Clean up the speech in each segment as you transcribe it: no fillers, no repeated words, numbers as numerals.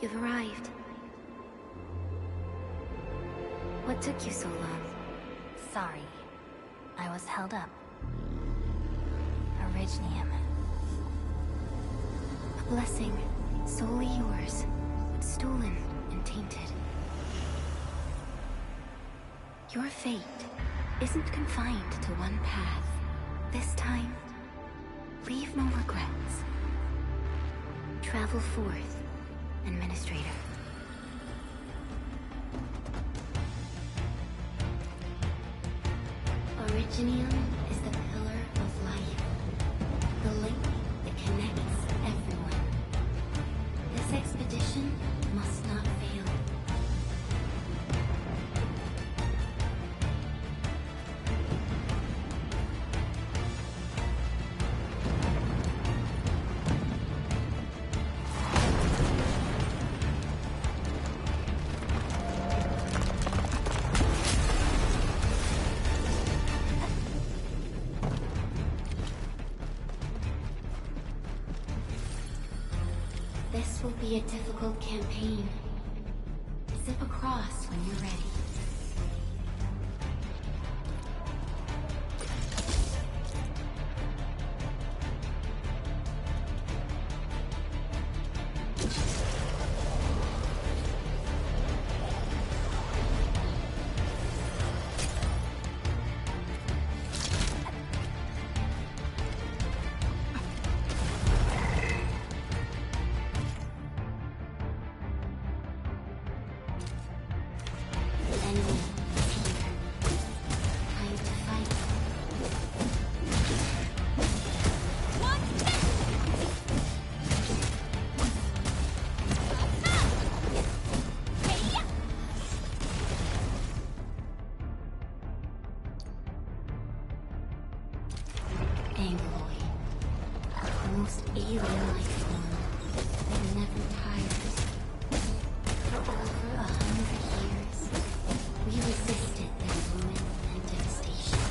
You've arrived. What took you so long? Sorry. I was held up. Originium. A blessing, solely yours, but stolen and tainted. Your fate isn't confined to one path. This time, leave no regrets. Travel forth, Administrator. Originium is the pillar of life, the link that connects everyone. This expedition must not fail. This will be a difficult campaign. Zip across when you're ready. Almost alien-like form that never tires. For over 100 years, we resisted their ruin and devastation.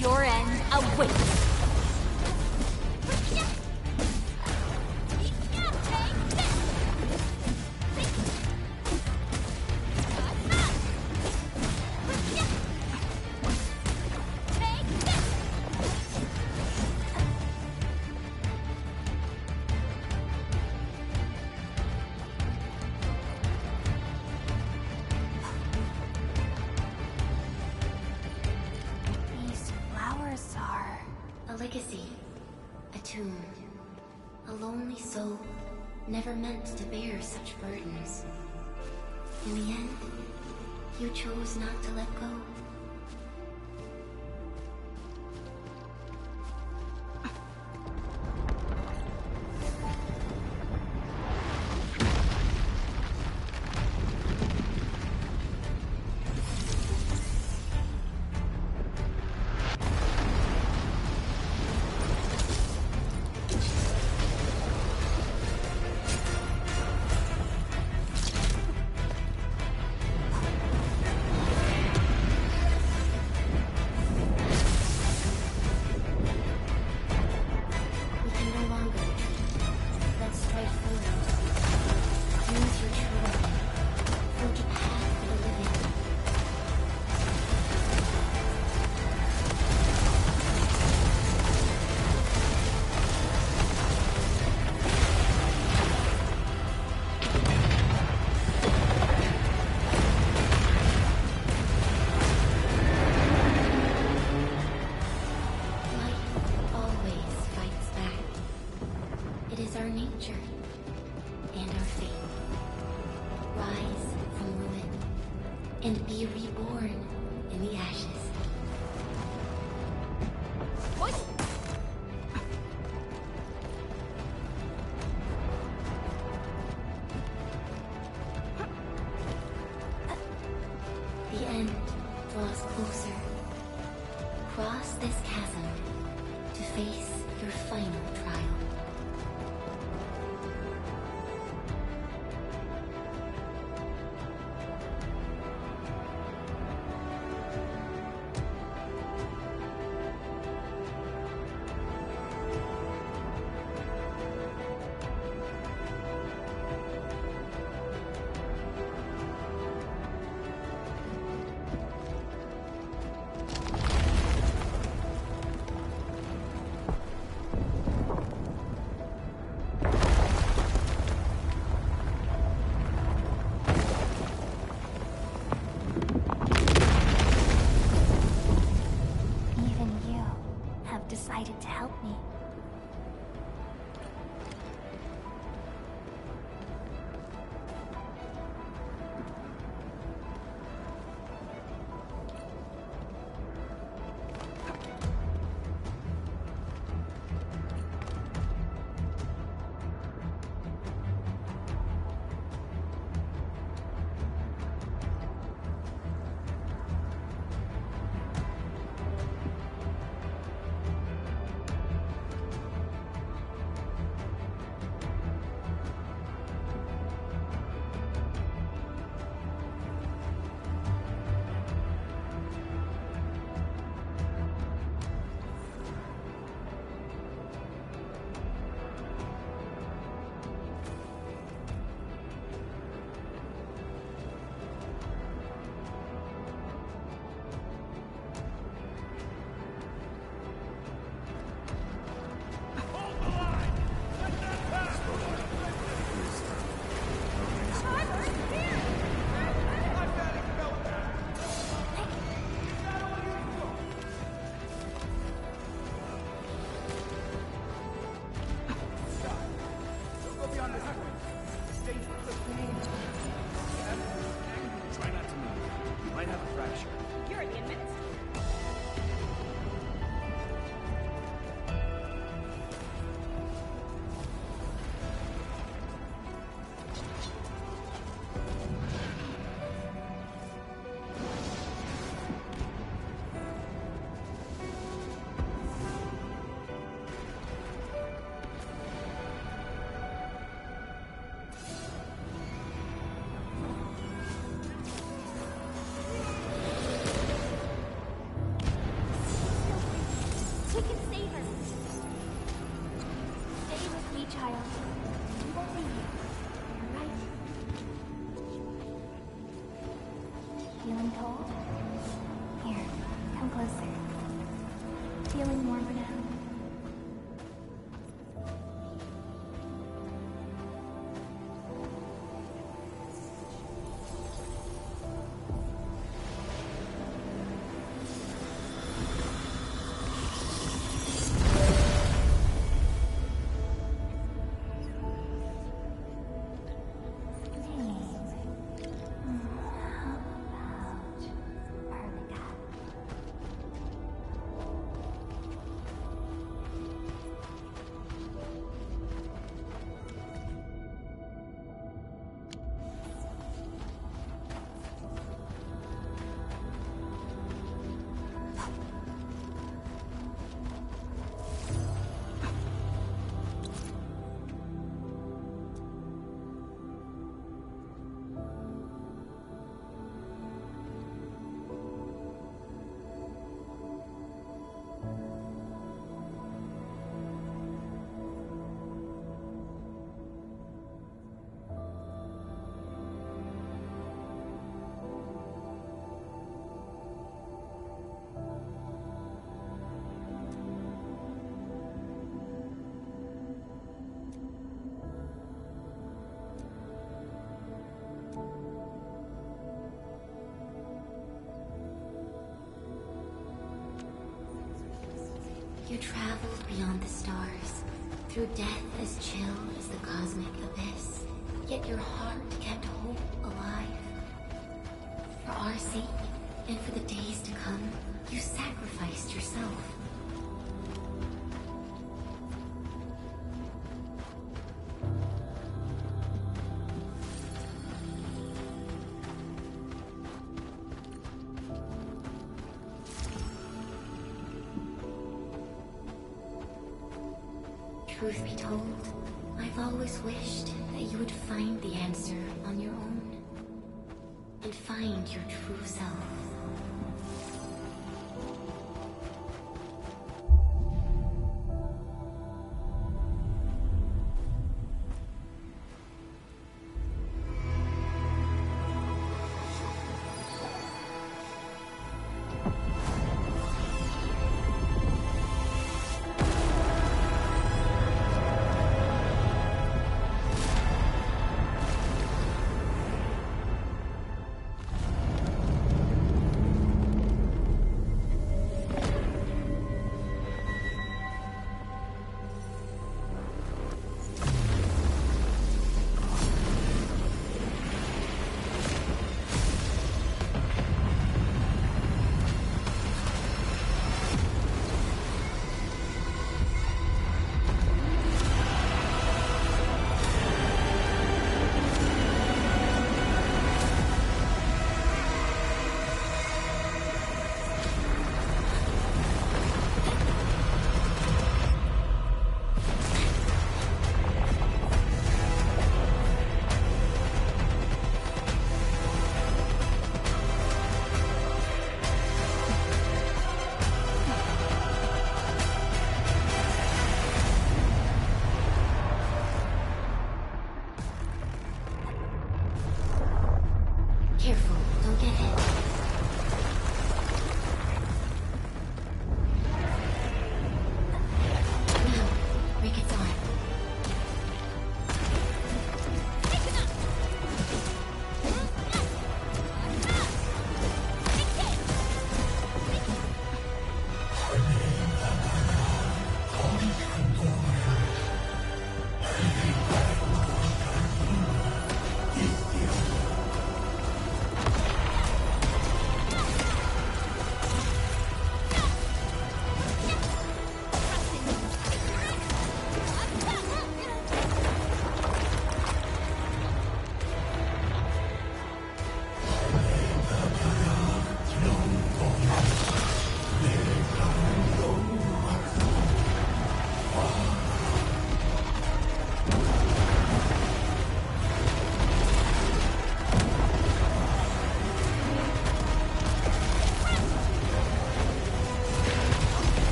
Your end awaits. A legacy, a tomb, a lonely soul, never meant to bear such burdens. In the end, you chose not to let go. nature and our fate. Rise from ruin and be reborn in the ashes. What? The end draws closer. Cross this chasm to face your final trial. Decided to help me. Feeling cold? Here, come closer. Feeling warmer now? You traveled beyond the stars, Through death as chill as the cosmic abyss, yet your heart kept hope alive. For our sake, and for the days to come, you sacrificed yourself. Truth be told, I've always wished that you would find the answer on your own. And find your true self. Careful, don't get hit. Now, Ricket's on.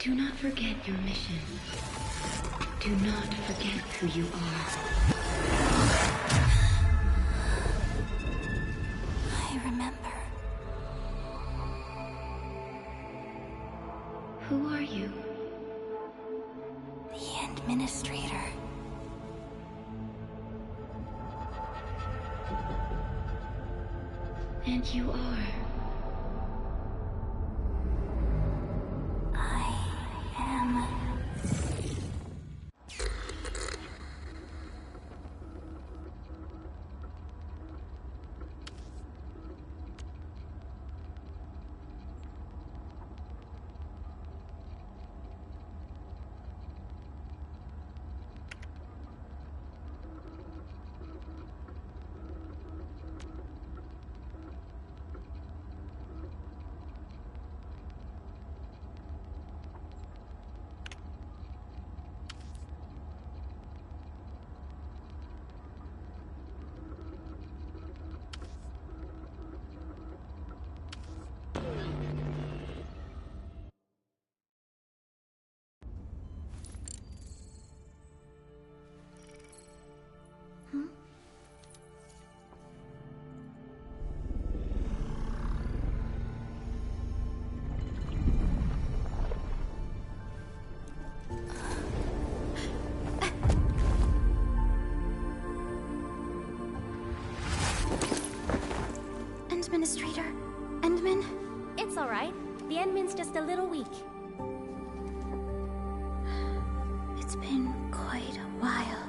Do not forget your mission. Do not forget who you are. I remember. Who are you? The Administrator. And you are? I am... Administrator? Endman? It's alright. The Endman's just a little weak. It's been quite a while.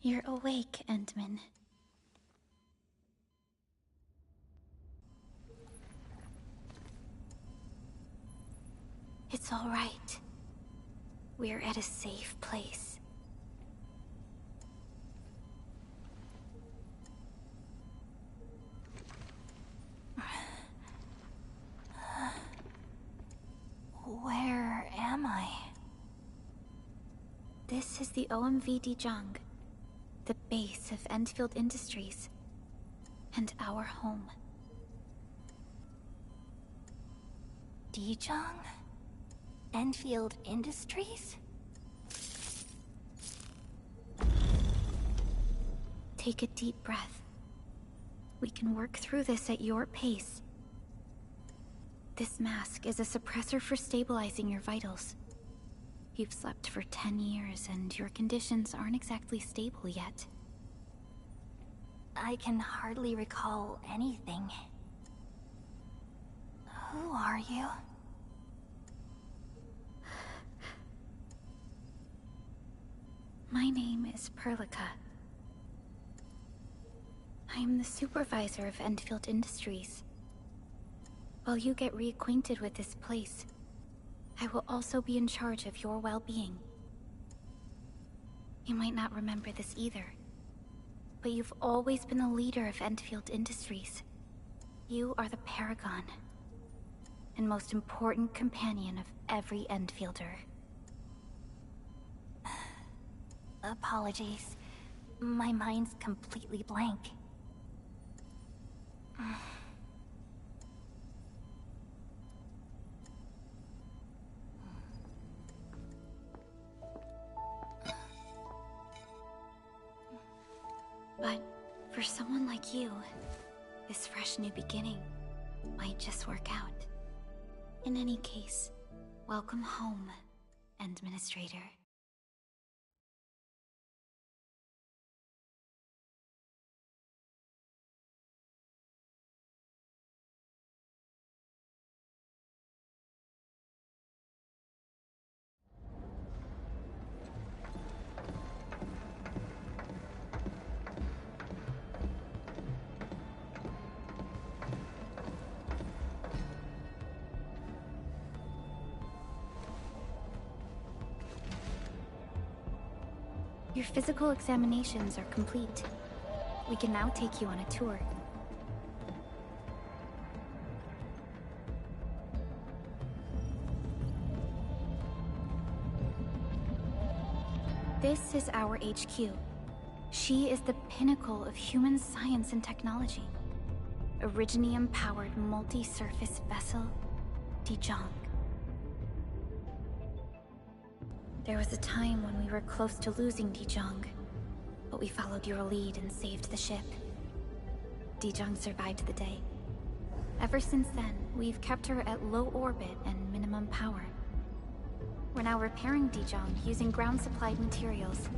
You're awake, Endman. It's all right. We're at a safe place. Where am I? This is the OMV Dijong, the base of Endfield Industries, and our home. Dijong? Endfield Industries? Take a deep breath. We can work through this at your pace. This mask is a suppressor for stabilizing your vitals. You've slept for 10 years, and your conditions aren't exactly stable yet. I can hardly recall anything. Who are you? My name is Perlica. I am the supervisor of Endfield Industries. While you get reacquainted with this place, I will also be in charge of your well-being. You might not remember this either, but you've always been the leader of Endfield Industries. You are the paragon, and most important companion of every Endfielder. Apologies. My mind's completely blank. But for someone like you, this fresh new beginning might just work out. In any case, welcome home, Administrator. Your physical examinations are complete. We can now take you on a tour. This is our HQ. She is the pinnacle of human science and technology. Originium-powered multi-surface vessel, Dijong. There was a time when we were close to losing Dijong, but we followed your lead and saved the ship. Dijong survived the day. Ever since then, we've kept her at low orbit and minimum power. We're now repairing Dijong using ground-supplied materials.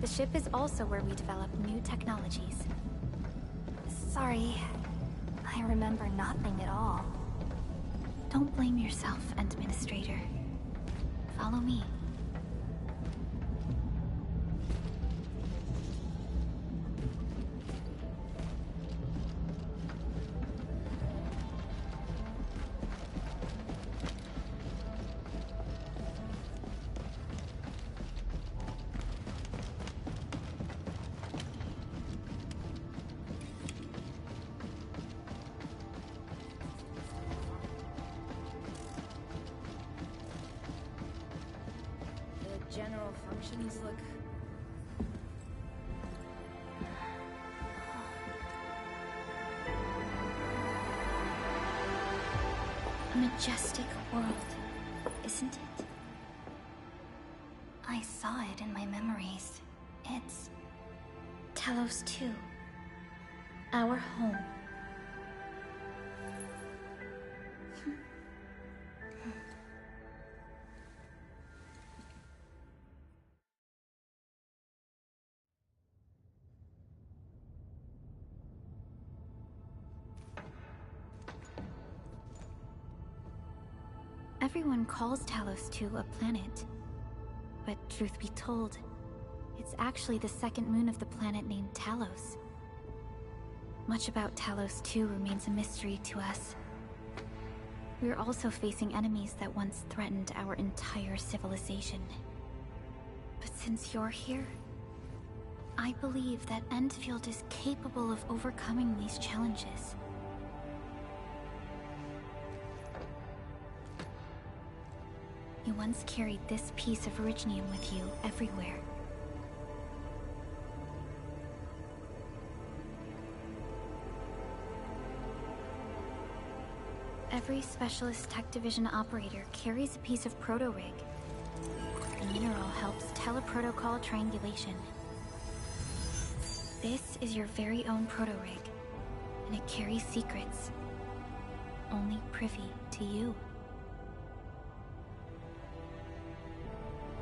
The ship is also where we develop new technologies. Sorry, I remember nothing at all. Don't blame yourself, Administrator. Follow me. General functions look... A majestic world, isn't it? I saw it in my memories. It's... Talos 2. Our home. Everyone calls Talos 2 a planet. But truth be told, it's actually the second moon of the planet named Talos. Much about Talos 2 remains a mystery to us. We're also facing enemies that once threatened our entire civilization. But since you're here, I believe that Endfield is capable of overcoming these challenges. You once carried this piece of Originium with you everywhere. Every Specialist Tech Division operator carries a piece of proto-rig. The mineral helps teleprotocol triangulation. This is your very own proto-rig, and it carries secrets, only privy to you.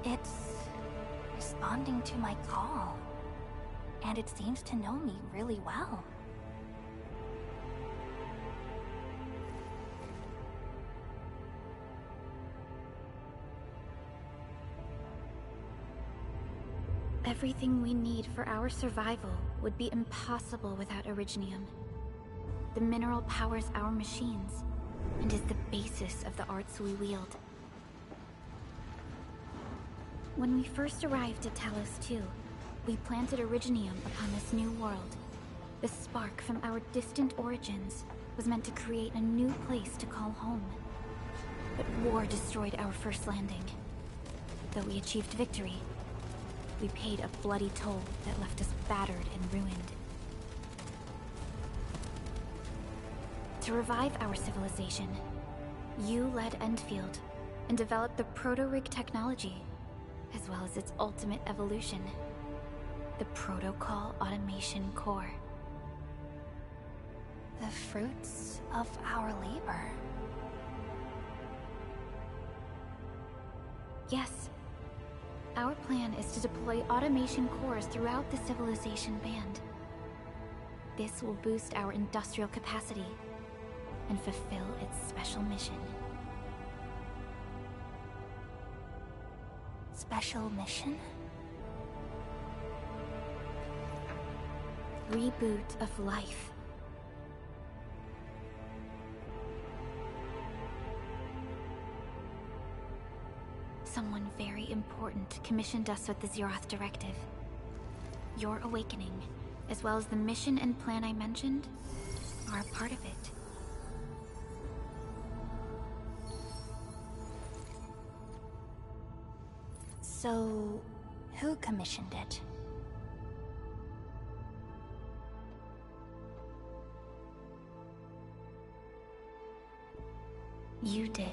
It's responding to my call. And it seems to know me really well. Everything we need for our survival would be impossible without Originium. The mineral powers our machines, and is the basis of the arts we wield. When we first arrived at Talos 2, we planted Originium upon this new world. The spark from our distant origins was meant to create a new place to call home. But war destroyed our first landing. Though we achieved victory, we paid a bloody toll that left us battered and ruined. To revive our civilization, you led Endfield and developed the proto-rig technology, as well as its ultimate evolution, the Protocol Automation Core. The fruits of our labor. Yes. Our plan is to deploy automation cores throughout the civilization band. This will boost our industrial capacity and fulfill its special mission. Special mission? Reboot of life. Someone very important commissioned us with the Zeroth Directive. Your awakening, as well as the mission and plan I mentioned, are a part of it. So, who commissioned it? You did.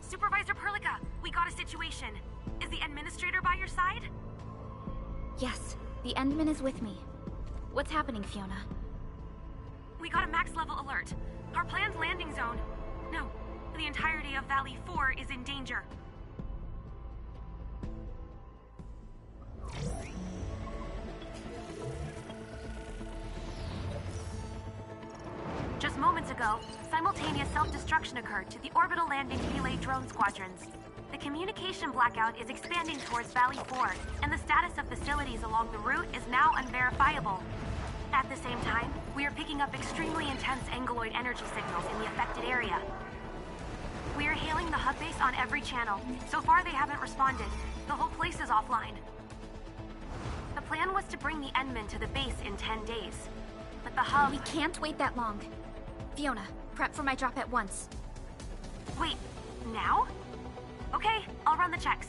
Supervisor Perlica, we got a situation. Is the administrator by your side? Yes, the Endman is with me. What's happening, Fiona? We got a max level alert. Our planned landing zone. No, the entirety of Valley 4 is in danger. Just moments ago, simultaneous self-destruction occurred to the orbital landing relay drone squadrons. The communication blackout is expanding towards Valley 4, and the status of facilities along the route is now unverifiable. At the same time, we are picking up extremely intense angeloid energy signals in the affected area. We are hailing the hub base on every channel. So far, they haven't responded. The whole place is offline. The plan was to bring the Endman to the base in 10 days. But the hub... We can't wait that long. Fiona, prep for my drop at once. Wait, now? Okay, I'll run the checks.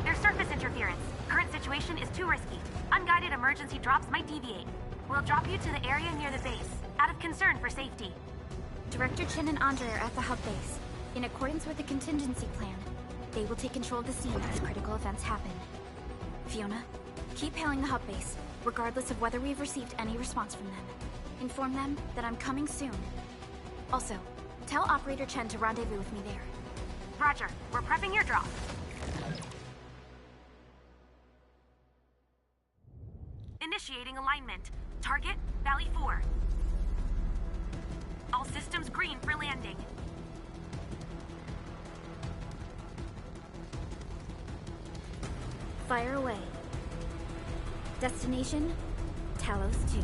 There's surface interference. Current situation is too risky. Unguided emergency drops might deviate. We'll drop you to the area near the base, out of concern for safety. Director Chen and Andre are at the hub base. In accordance with the contingency plan, they will take control of the scene as critical events happen. Fiona, keep hailing the hub base, regardless of whether we've received any response from them. Inform them that I'm coming soon. Also, tell Operator Chen to rendezvous with me there. Roger, we're prepping your drop. Initiating alignment. Target, Valley 4. All systems green for landing. Fire away. Destination, Talos 2.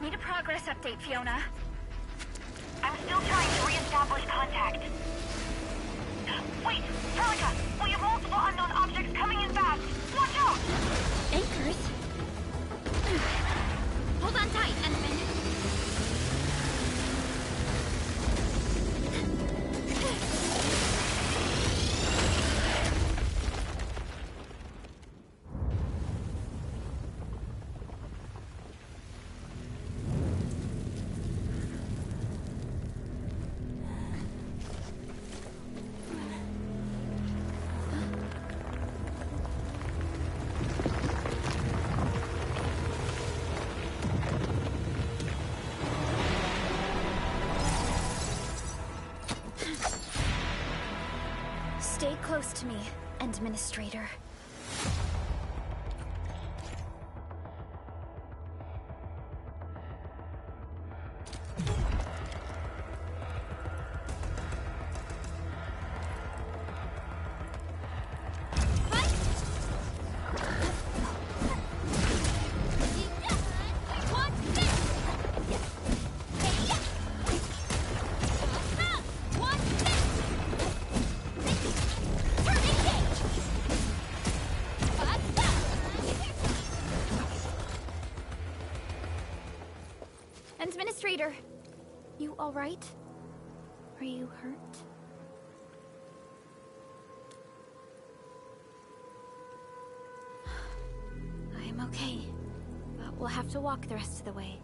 Need a progress update, Fiona. I'm still trying to re-establish contact. Wait, Perlica, we have multiple unknown objects coming in fast. Watch out! Anchors? Hold on tight, Endman. Stay close to me, Administrator. Administrator, you all right? Are you hurt? I am okay, but we'll have to walk the rest of the way.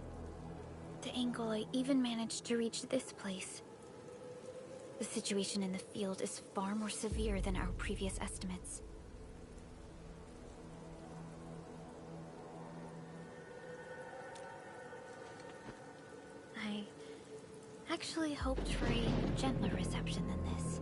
The angle I even managed to reach this place. The situation in the field is far more severe than our previous estimates. I actually hoped for a gentler reception than this.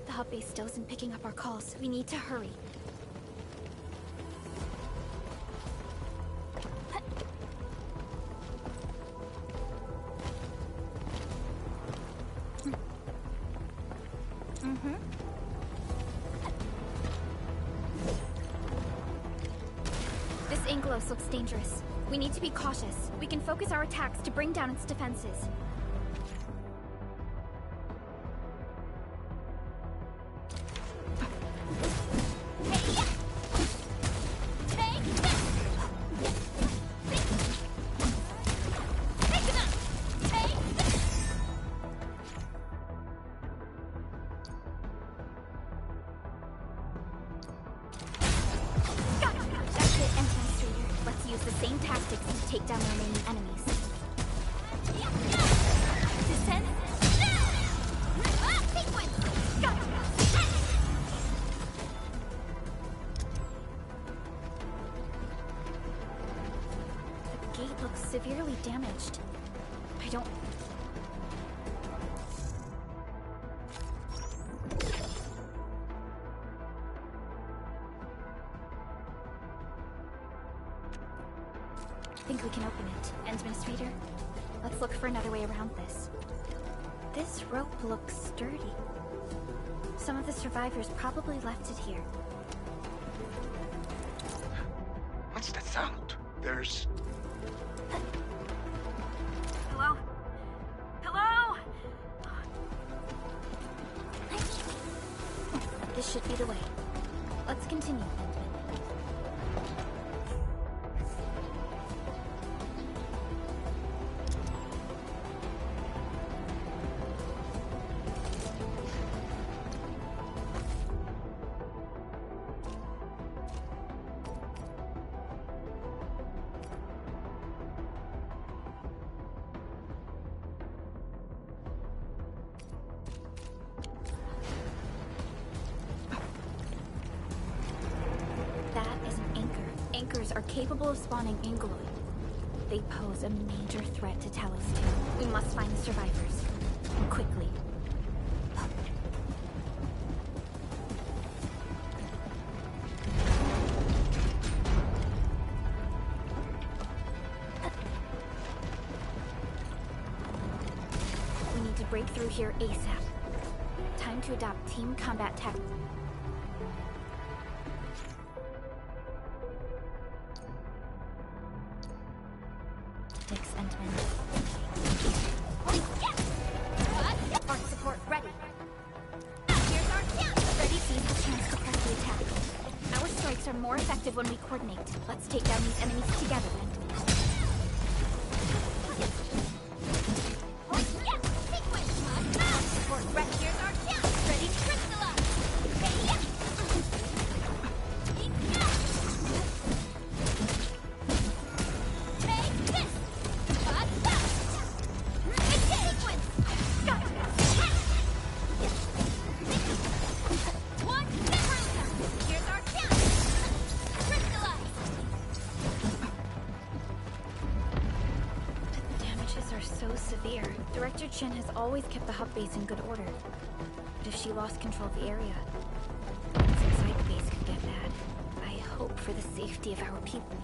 The hub base still isn't picking up our calls. We need to hurry. This Angelos looks dangerous. We need to be cautious. We can focus our attacks to bring down its defenses. Severely damaged. I don't... think we can open it. Administrator, let's look for another way around this. This rope looks sturdy. Some of the survivors probably left it here. What's that sound? There's... Hello? Hello? This should be the way. Let's continue. Are capable of spawning Angeloid. They pose a major threat to Talos 2. We must find the survivors. And quickly. We need to break through here ASAP. Time to adopt team combat tactics. When we coordinate, let's take down these enemies together then. Director Chen has always kept the hub base in good order. But if she lost control of the area, things inside the base could get bad. I hope for the safety of our people.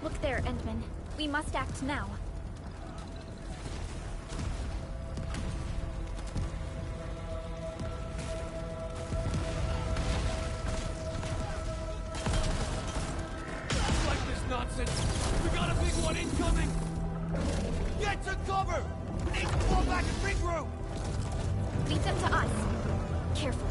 Look there, Endman. We must act now. Like this nonsense! We got a big one incoming! Get to cover! We need to fall back and regroup! Lead them to us. Careful.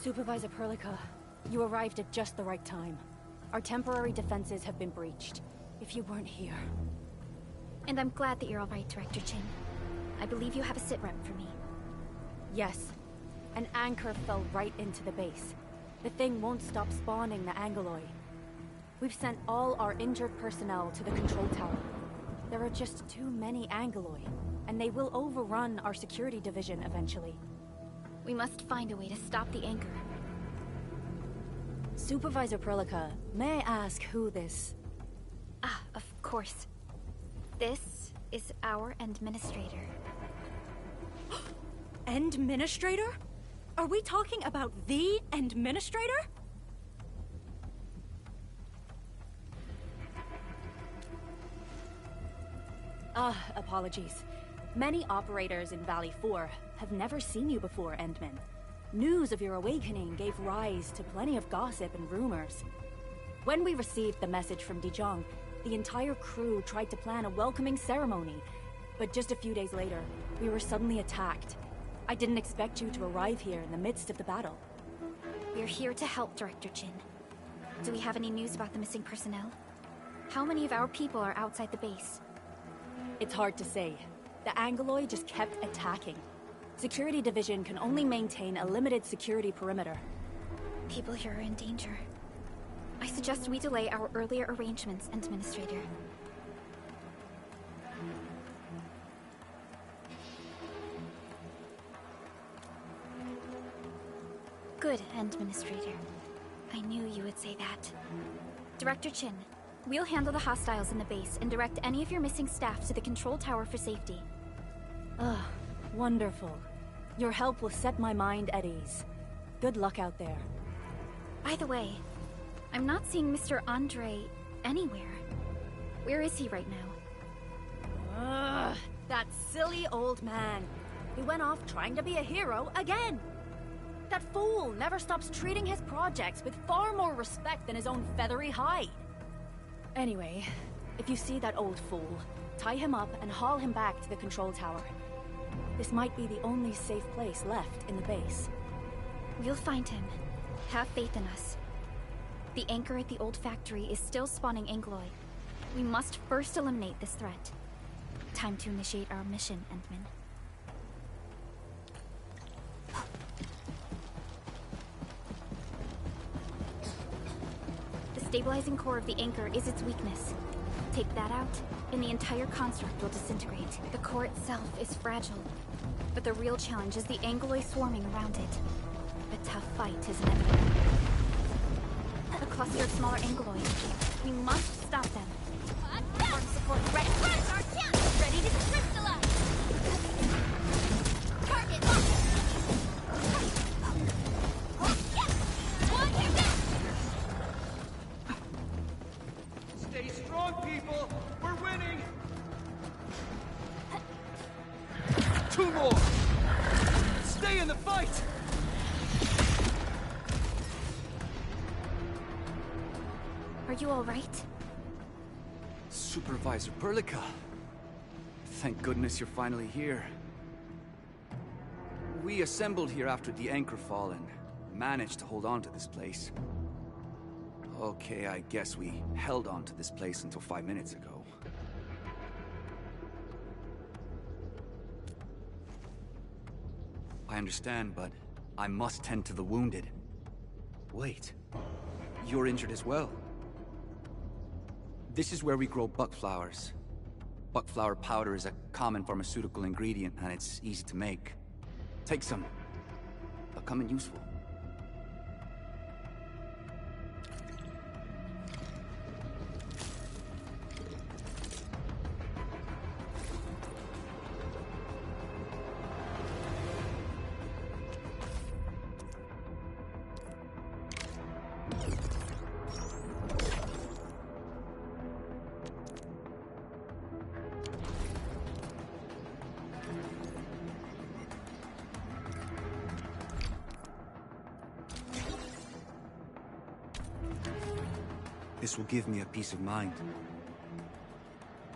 Supervisor Perlica, you arrived at just the right time. Our temporary defenses have been breached. If you weren't here... And I'm glad that you're all right, Director Chin. I believe you have a sitrep for me. Yes. An anchor fell right into the base. The thing won't stop spawning the Angoloi. We've sent all our injured personnel to the control tower. There are just too many Angoloi, and they will overrun our security division eventually. We must find a way to stop the anchor. Supervisor Perlica, may I ask who this... Ah, of course. This is our administrator. Administrator? Are we talking about the administrator? Apologies. Many operators in Valley 4 have never seen you before, Endman. News of your awakening gave rise to plenty of gossip and rumors. When we received the message from Dijon, the entire crew tried to plan a welcoming ceremony. But just a few days later, we were suddenly attacked. I didn't expect you to arrive here in the midst of the battle. We're here to help, Director Chin. Do we have any news about the missing personnel? How many of our people are outside the base? It's hard to say. The Angoloi just kept attacking. Security Division can only maintain a limited security perimeter. People here are in danger. I suggest we delay our earlier arrangements, Administrator. Good, Administrator. I knew you would say that. Director Chin, we'll handle the hostiles in the base and direct any of your missing staff to the control tower for safety. Wonderful. Your help will set my mind at ease. Good luck out there. By the way, I'm not seeing Mr. Andre anywhere. Where is he right now? That silly old man. He went off trying to be a hero again. That fool never stops treating his projects with far more respect than his own feathery hide. Anyway, if you see that old fool, tie him up and haul him back to the control tower. This might be the only safe place left in the base. We'll find him. Have faith in us. The anchor at the old factory is still spawning Angoloi. We must first eliminate this threat. Time to initiate our mission, Endman. The stabilizing core of the anchor is its weakness. Take that out, and the entire construct will disintegrate. The core itself is fragile, but the real challenge is the Angoloi swarming around it. A tough fight is inevitable. A cluster of smaller Angoloi. We must stop them. Form support ready. Our chance! Ready to crystallize! Target locked! Yes! On your back! Stay strong, people! We're winning! 2 more! Stay in the fight! Are you all right? Supervisor Perlica. Thank goodness you're finally here. We assembled here after the anchor fall and managed to hold on to this place. Okay, I guess we held on to this place until 5 minutes ago. I understand, but I must tend to the wounded. Wait, you're injured as well. This is where we grow buckflowers. Buckflower powder is a common pharmaceutical ingredient, and it's easy to make. Take some. They'll come in useful. This will give me a peace of mind.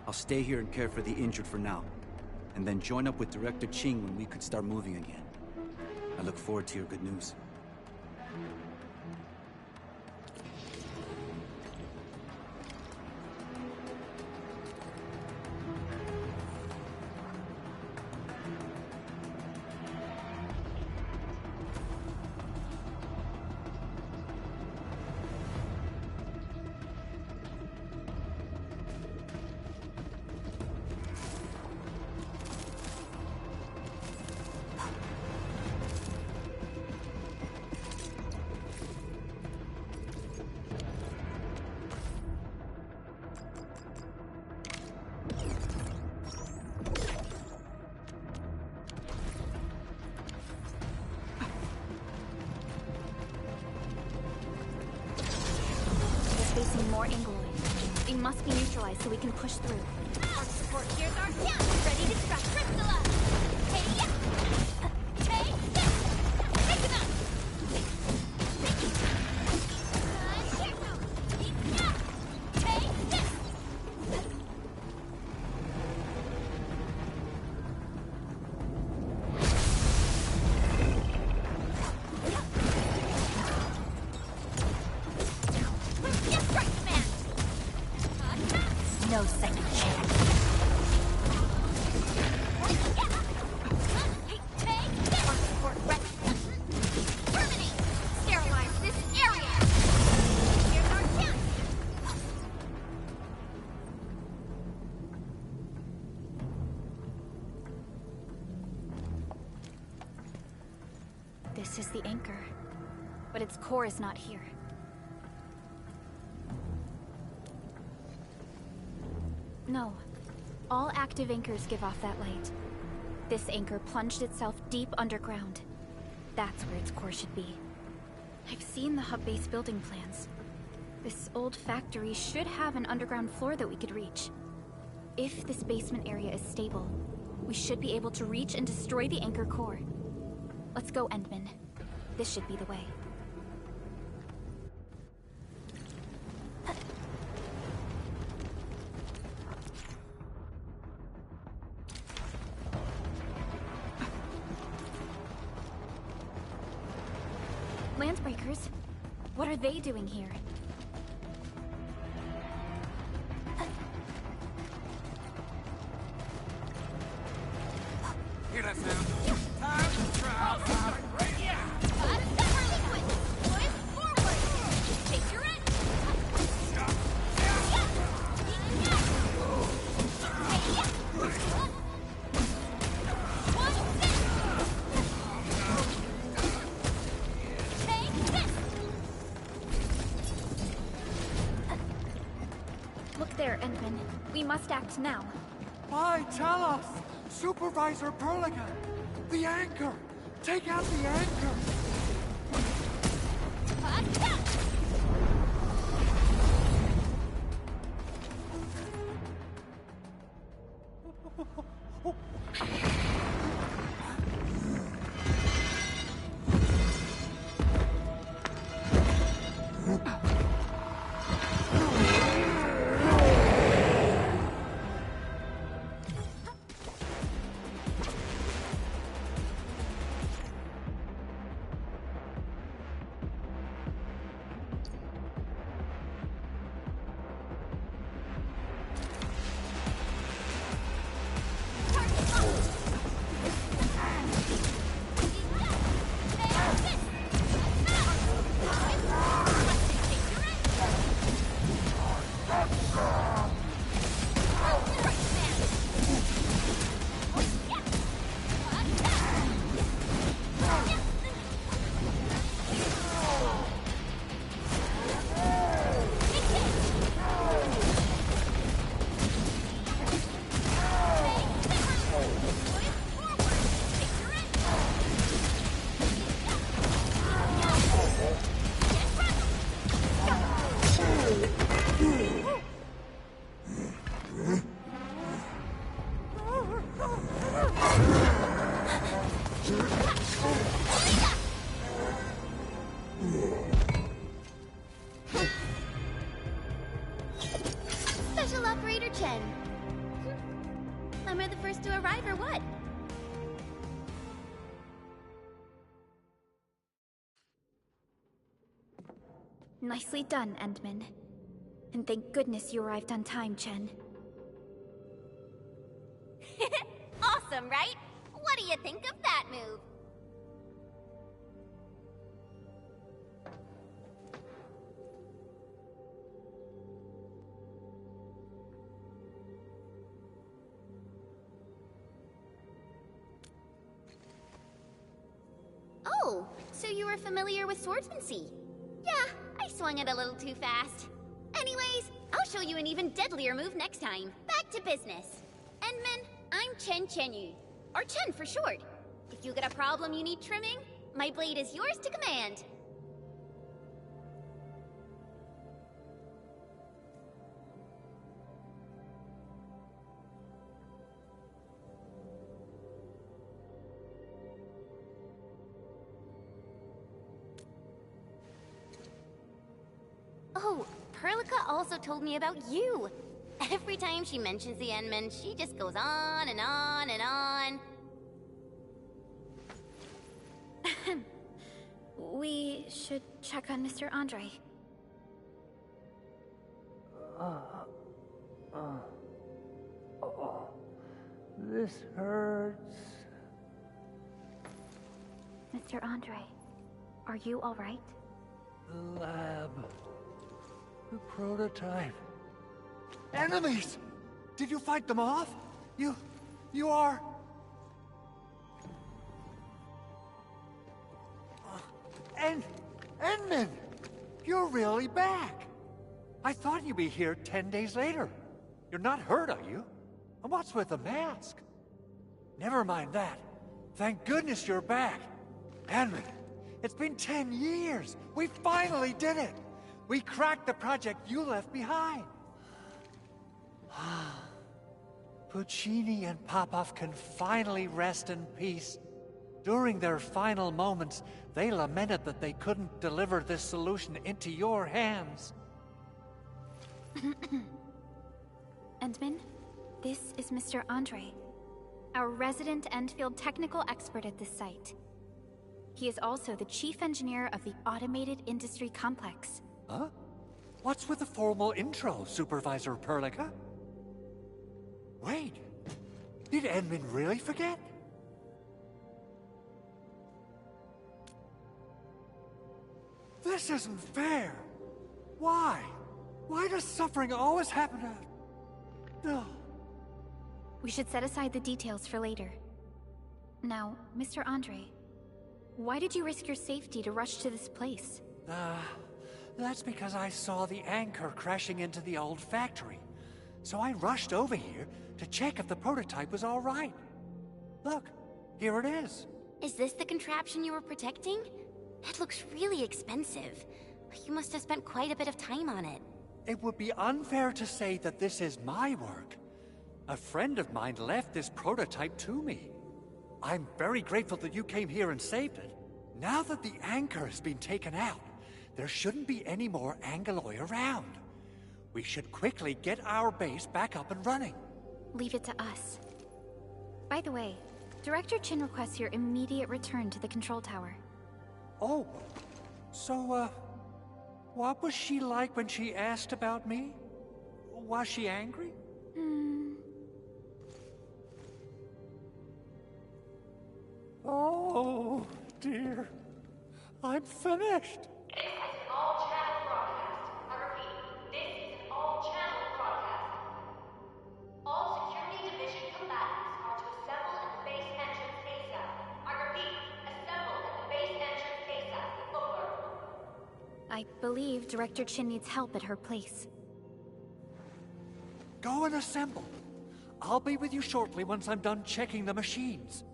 I'll stay here and care for the injured for now, and then join up with Director Ching when we could start moving again. I look forward to your good news. more Ingloid. They must be neutralized so we can push through. Arc support gears are down. Ready to strike. Crystallize. Hey, yeah. Hey, yeah. Take him out. Here goes. Yeah. Hey, yeah. Yes, right, man. No second chance. Sterilize this area! Here's our chance! This is the anchor, but its core is not here. No. All active anchors give off that light. This anchor plunged itself deep underground. That's where its core should be. I've seen the hub base building plans. This old factory should have an underground floor that we could reach. If this basement area is stable, we should be able to reach and destroy the anchor core. Let's go, Endman. This should be the way. Landbreakers? What are they doing here? Hear that sound? Time to try out. Hot pepper liquid! Boys, forward! Take your end! Yeah! Hey, yeah! One, six! Take this! Look there, Endman. We must act now. Why, tell us! Supervisor Perligan! The anchor! Take out the anchor! Hot shot! Special Operator Chen. Am I the first to arrive or what? Nicely done, Endman. And thank goodness you arrived on time, Chen. Awesome, right? What do you think of that move? Oh, so you were familiar with swordsmancy? Yeah, I swung it a little too fast. Anyways, I'll show you an even deadlier move next time. Back to business. Endman, I'm Chen Chenyu, or Chen for short. If you get a problem you need trimming, my blade is yours to command. Oh, Perlica also told me about you. Every time she mentions the Endmen, she just goes on and on and on. We should check on Mr. Andre. This hurts. Mr. Andre, are you all right? The lab. The prototype. Enemies! Did you fight them off? You are... Endman! You're really back! I thought you'd be here 10 days later. You're not hurt, are you? And what's with the mask? Never mind that. Thank goodness you're back. Endman, it's been 10 years! We finally did it! We cracked the project you left behind! Puccini and Popov can finally rest in peace. During their final moments, they lamented that they couldn't deliver this solution into your hands. Endman, this is Mr. Andre, our resident Endfield technical expert at this site. He is also the chief engineer of the Automated Industry Complex. Huh? What's with the formal intro, Supervisor Perlica? Wait, did Endman really forget? This isn't fair. Why? Why does suffering always happen to... No. We should set aside the details for later. Now, Mr. Andre, why did you risk your safety to rush to this place? That's because I saw the anchor crashing into the old factory. So I rushed over here to check if the prototype was all right. Look, here it is. Is this the contraption you were protecting? It looks really expensive. You must have spent quite a bit of time on it. It would be unfair to say that this is my work. A friend of mine left this prototype to me. I'm very grateful that you came here and saved it. Now that the anchor has been taken out, there shouldn't be any more Angoloi around. We should quickly get our base back up and running. Leave it to us. By the way, Director Chin requests your immediate return to the control tower. Oh, so, what was she like when she asked about me? Was she angry? Oh, dear. I'm finished. This is an all-channel broadcast. I repeat, this is an all-channel broadcast. All security division combatants are to assemble at the base entrance ASAP. I repeat, assemble at the base entrance ASAP. Over. I believe Director Chin needs help at her place. Go and assemble. I'll be with you shortly once I'm done checking the machines.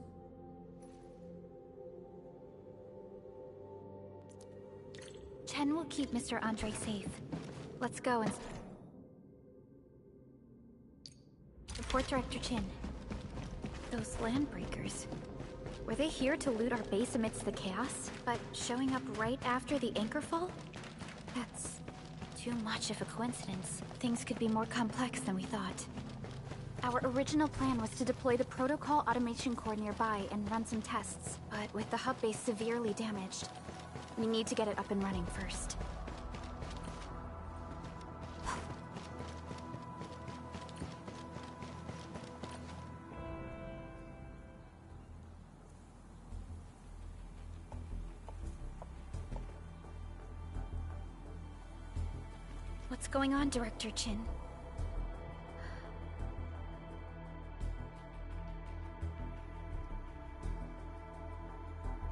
Chen will keep Mr. Andre safe. Let's go and... Report Director Chin. Those landbreakers. Were they here to loot our base amidst the chaos, but showing up right after the anchor fall? That's too much of a coincidence. Things could be more complex than we thought. Our original plan was to deploy the protocol automation core nearby and run some tests, but with the hub base severely damaged, we need to get it up and running first. What's going on, Director Chin?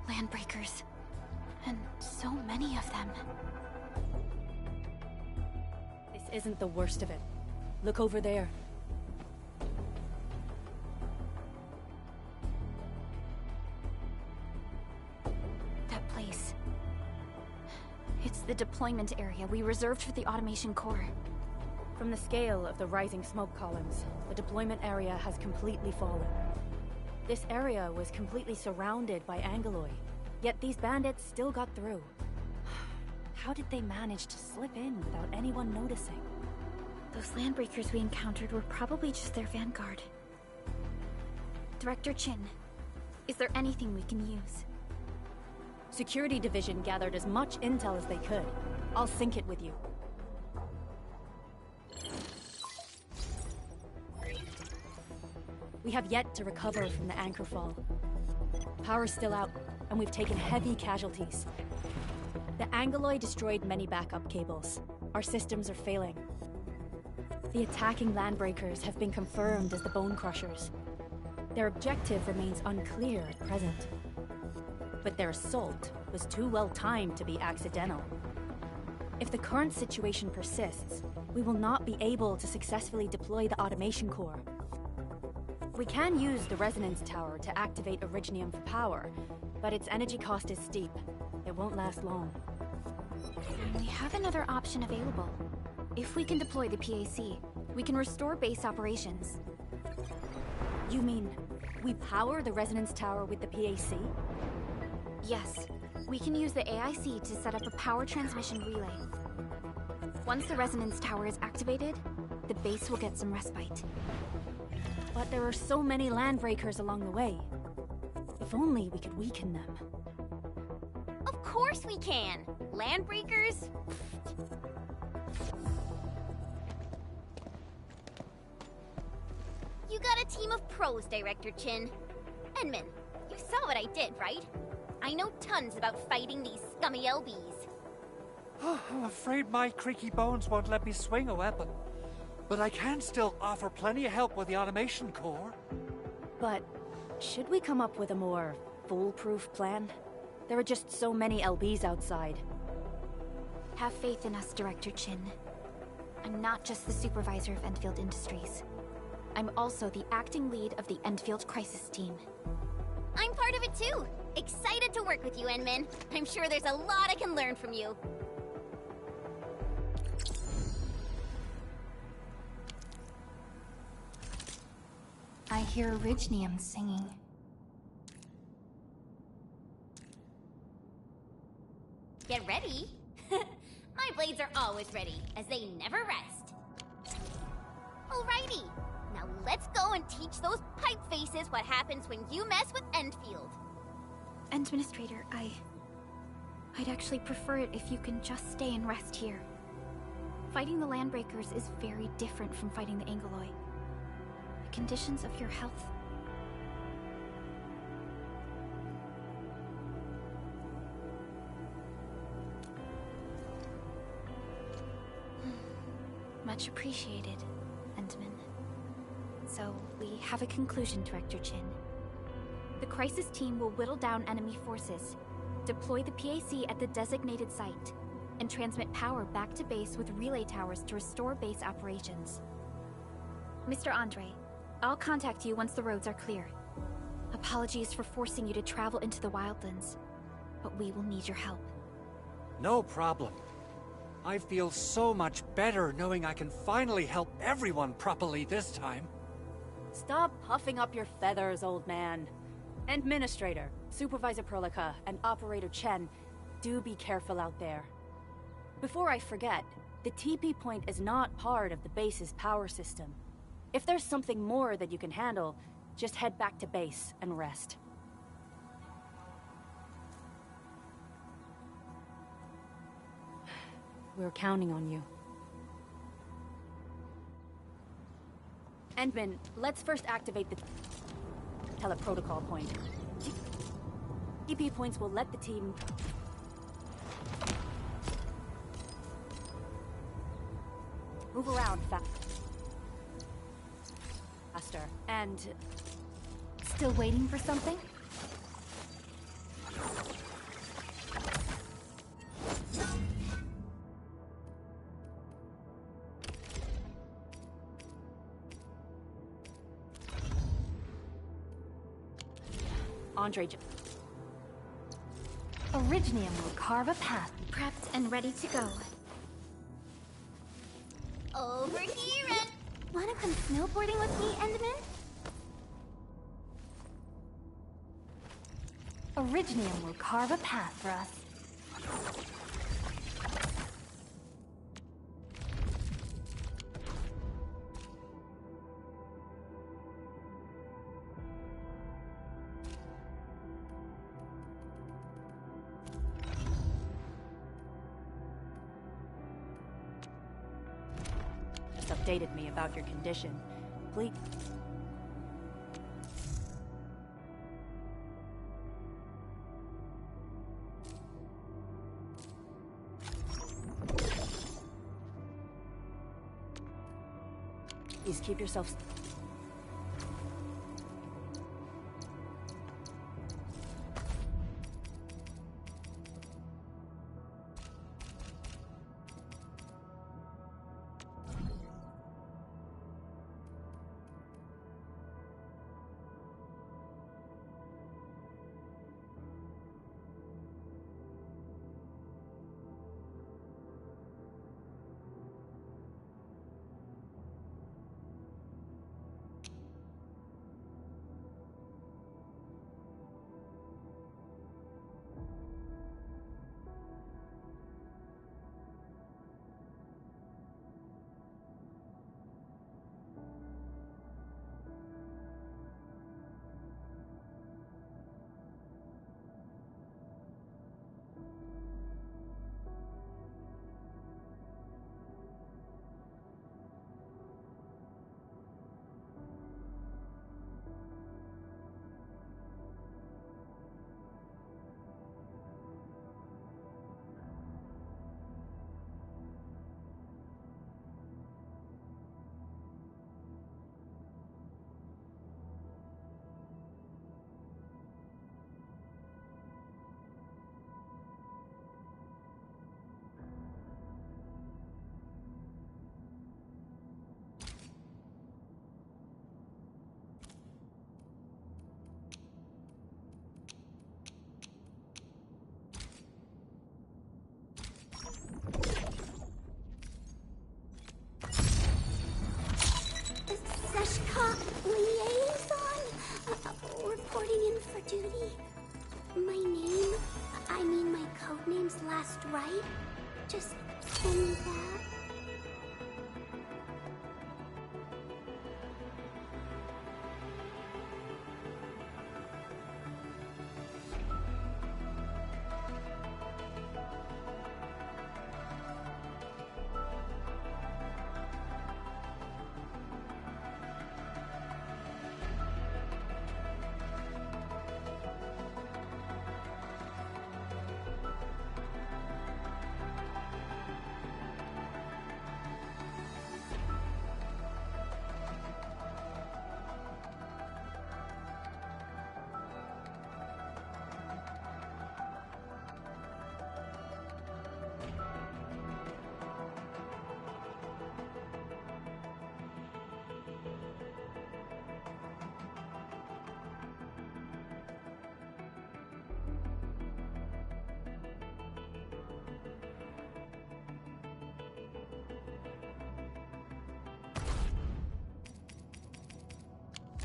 Landbreakers. And so many of them. This isn't the worst of it. Look over there. That place. It's the deployment area we reserved for the automation core. From the scale of the rising smoke columns, the deployment area has completely fallen. This area was completely surrounded by Angoloi, yet these bandits still got through. How did they manage to slip in without anyone noticing? Those landbreakers we encountered were probably just their vanguard. Director Chin, is there anything we can use? Security Division gathered as much intel as they could. I'll sync it with you. We have yet to recover from the anchor fall. Power's still out, and we've taken heavy casualties. The Angeloy destroyed many backup cables. Our systems are failing. The attacking landbreakers have been confirmed as the Bone Crushers. Their objective remains unclear at present. But their assault was too well timed to be accidental. If the current situation persists, we will not be able to successfully deploy the automation core. We can use the resonance tower to activate Originium for power, but its energy cost is steep. It won't last long. We have another option available. If we can deploy the PAC, we can restore base operations. You mean, we power the resonance tower with the PAC? Yes. We can use the AIC to set up a power transmission relay. Once the resonance tower is activated, the base will get some respite. But there are so many landbreakers along the way. If only we could weaken them. Of course we can! Landbreakers? You got a team of pros, Director Chin. Enman, you saw what I did, right? I know tons about fighting these scummy LBs. I'm afraid my creaky bones won't let me swing a weapon. But I can still offer plenty of help with the automation core. But should we come up with a more foolproof plan? There are just so many LBs outside. Have faith in us, Director Chin. I'm not just the supervisor of Endfield Industries. I'm also the acting lead of the Endfield Crisis Team. I'm part of it too! Excited to work with you, Enman. I'm sure there's a lot I can learn from you. I hear Originium singing. Get ready. My blades are always ready, as they never rest. Alrighty, now let's go and teach those pipe faces what happens when you mess with Endfield. Administrator, I'd actually prefer it if you can just stay and rest here. Fighting the Landbreakers is very different from fighting the Angeloy. The conditions of your health... Much appreciated, Endman. So, we have a conclusion, Director Chin. The Crisis Team will whittle down enemy forces, deploy the PAC at the designated site, and transmit power back to base with relay towers to restore base operations. Mr. Andre, I'll contact you once the roads are clear. Apologies for forcing you to travel into the wildlands, but we will need your help. No problem. I feel so much better knowing I can finally help everyone properly this time. Stop puffing up your feathers, old man. Administrator, Supervisor Prolica, and Operator Chen, do be careful out there. Before I forget, the TP point is not part of the base's power system. If there's something more that you can handle, just head back to base and rest. We're counting on you. Endman, let's first activate the teleprotocol point. TP points will let the team... move around faster. And... Still waiting for something? Andre... Originium will carve a path. Prepped and ready to go. Over here and... Wanna come snowboarding with me, Endman? Originium will carve a path for us. just updated me about your condition. Please... Please keep yourself... Reporting in for duty. My name, I mean my codename's last right. Just tell me that.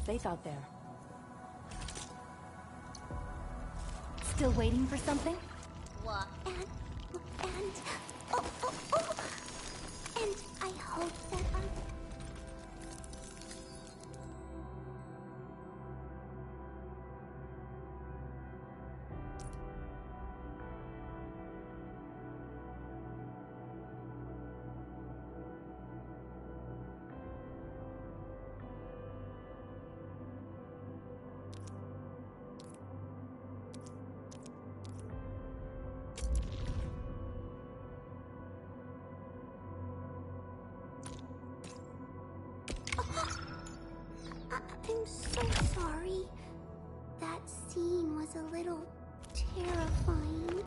Safe out there. Still waiting for something? What? And and I hope that I'm so sorry. That scene was a little terrifying.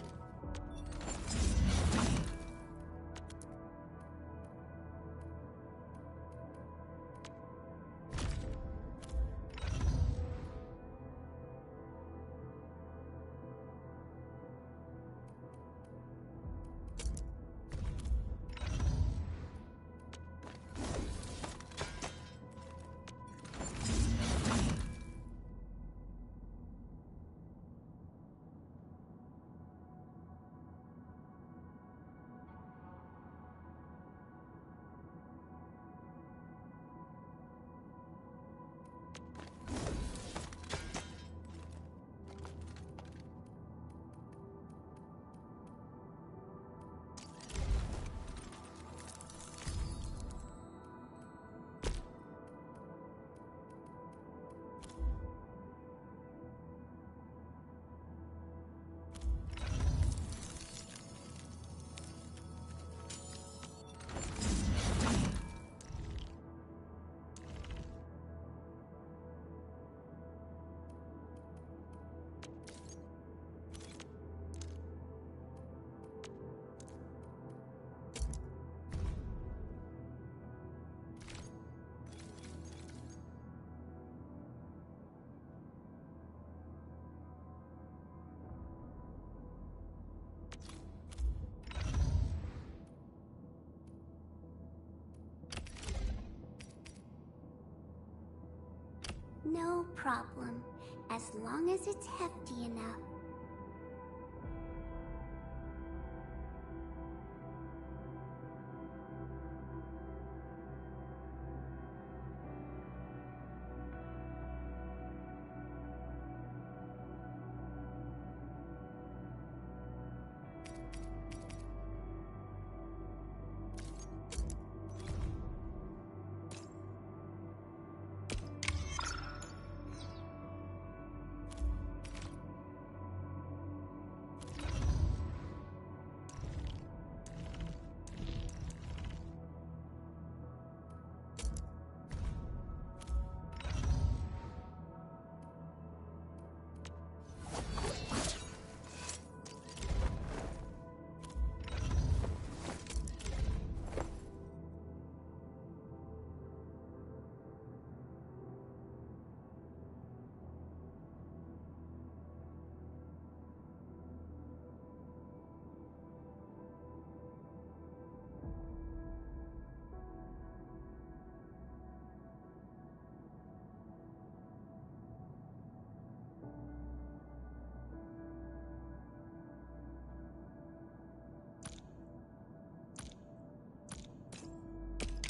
No problem, as long as it's hefty enough.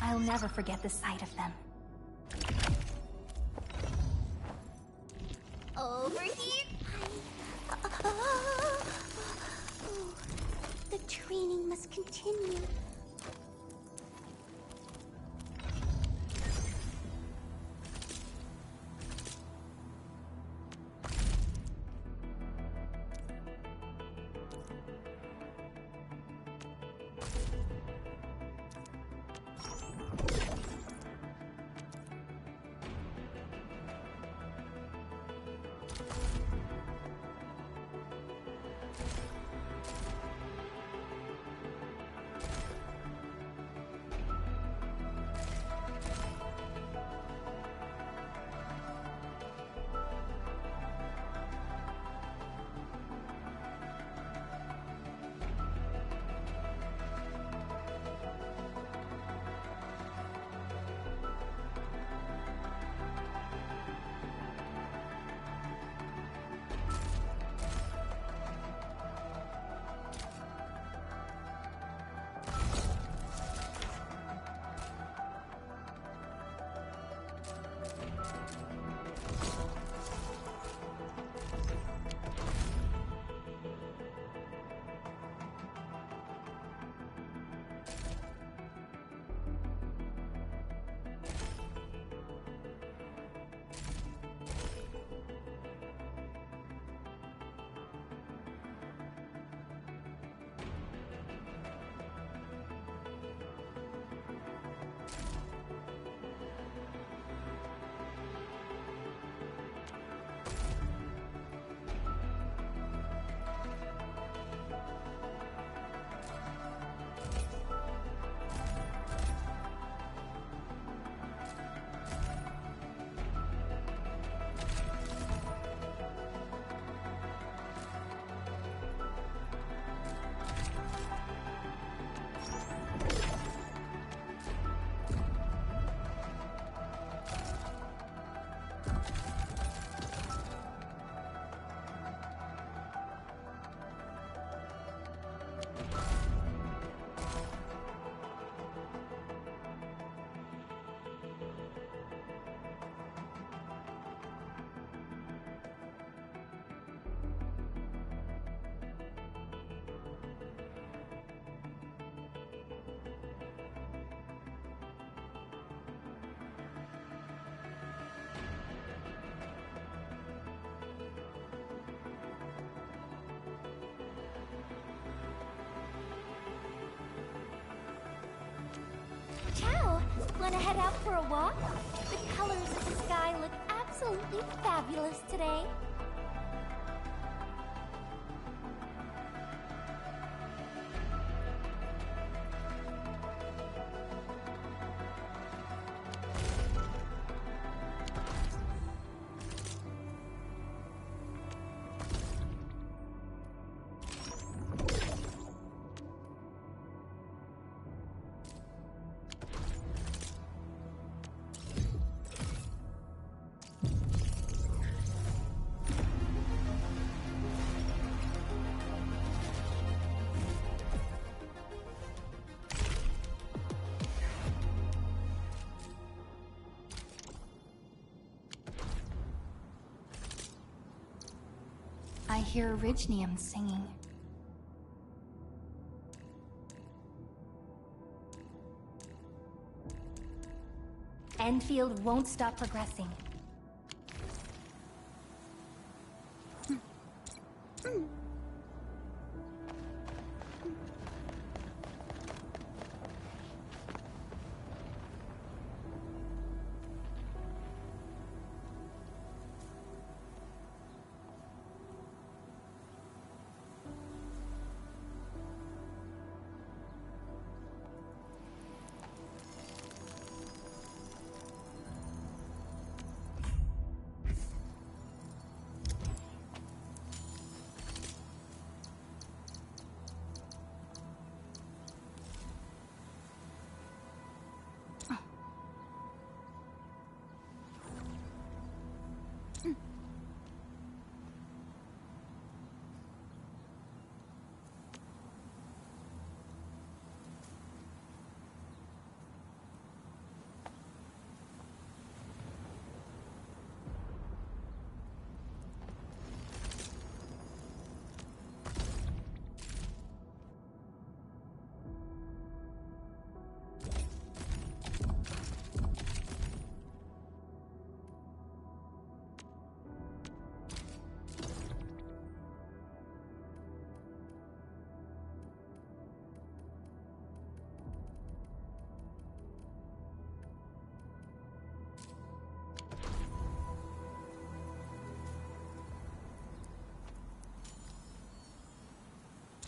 I'll never forget the sight of them. Over here. The training must continue. Ciao! Wanna head out for a walk? The colors of the sky look absolutely fabulous today. hear Orignium singing. Endfield won't stop progressing.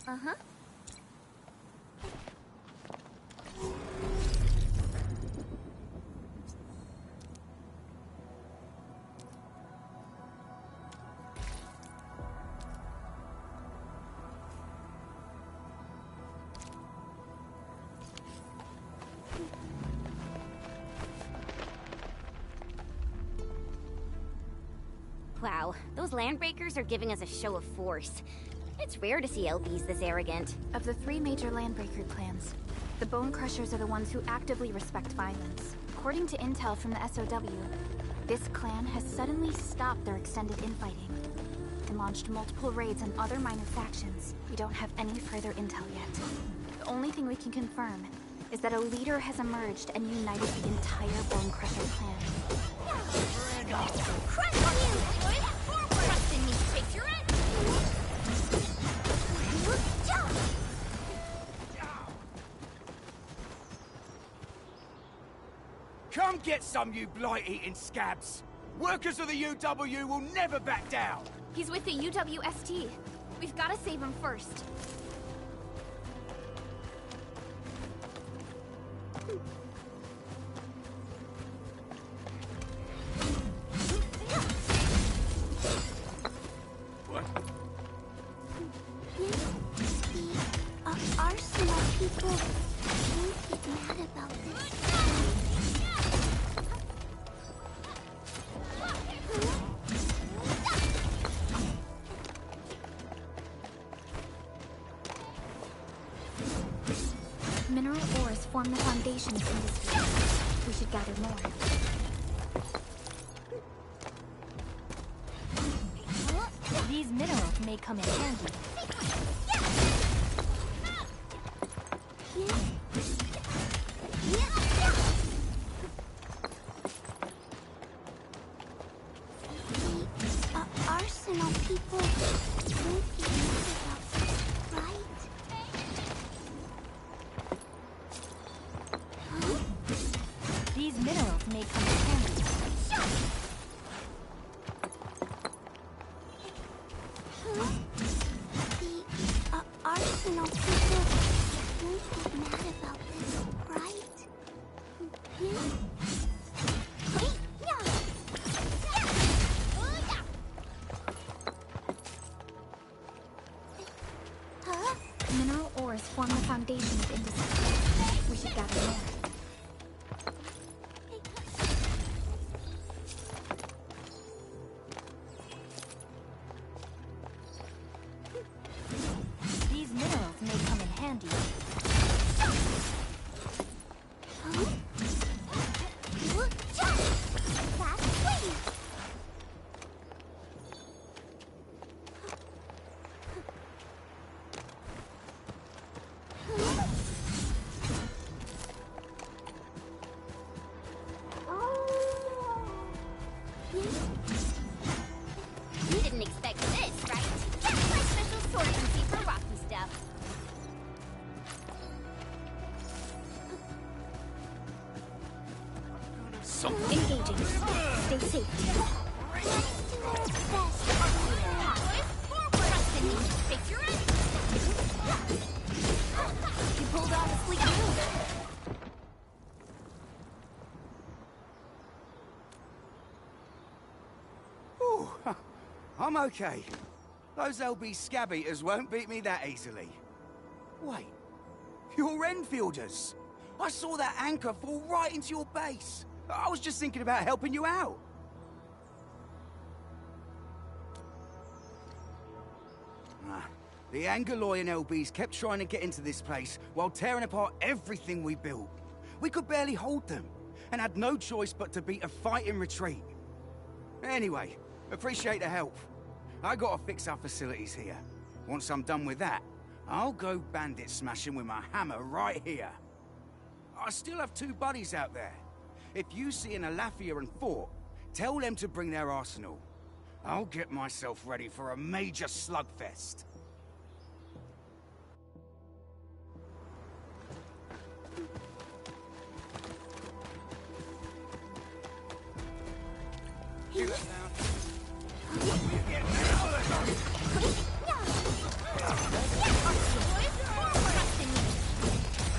Uh-huh. Wow, those landbreakers are giving us a show of force. It's rare to see LBs this arrogant. Of the 3 major landbreaker clans, the Bone Crushers are the ones who actively respect violence. According to intel from the SOW, this clan has suddenly stopped their extended infighting and launched multiple raids on other minor factions. We don't have any further intel yet. The only thing we can confirm is that a leader has emerged and united the entire Bone Crusher clan. Crush you! Trust in me, chase your end! Come get some, you blight-eating scabs! Workers of the UW will never back down! He's with the UWST. We've got to save him first. What? The Arsenal people won't get mad about this. Mineral ores form the foundation of industry. We should gather more. These minerals may come in handy. The Arsenal people won't get mad about this, right? These minerals may come in handy. The Arsenal people won't get mad about this, right? Mineral ores form the foundation of industry. We should gather more. something. Engaging. Stay safe. Face your end. You pulled off a sleek move. Ooh, I'm okay. Those LB scab eaters won't beat me that easily. Wait, you're Enfielders. I saw that anchor fall right into your base. I was just thinking about helping you out. The Angaloy and LBs kept trying to get into this place while tearing apart everything we built. We could barely hold them, and had no choice but to beat a fight in retreat. Anyway, appreciate the help. I gotta fix our facilities here. Once I'm done with that, I'll go bandit smashing with my hammer right here. I still have 2 buddies out there. If you see an Alafia and Fort, tell them to bring their arsenal. I'll get myself ready for a major slugfest. You got down.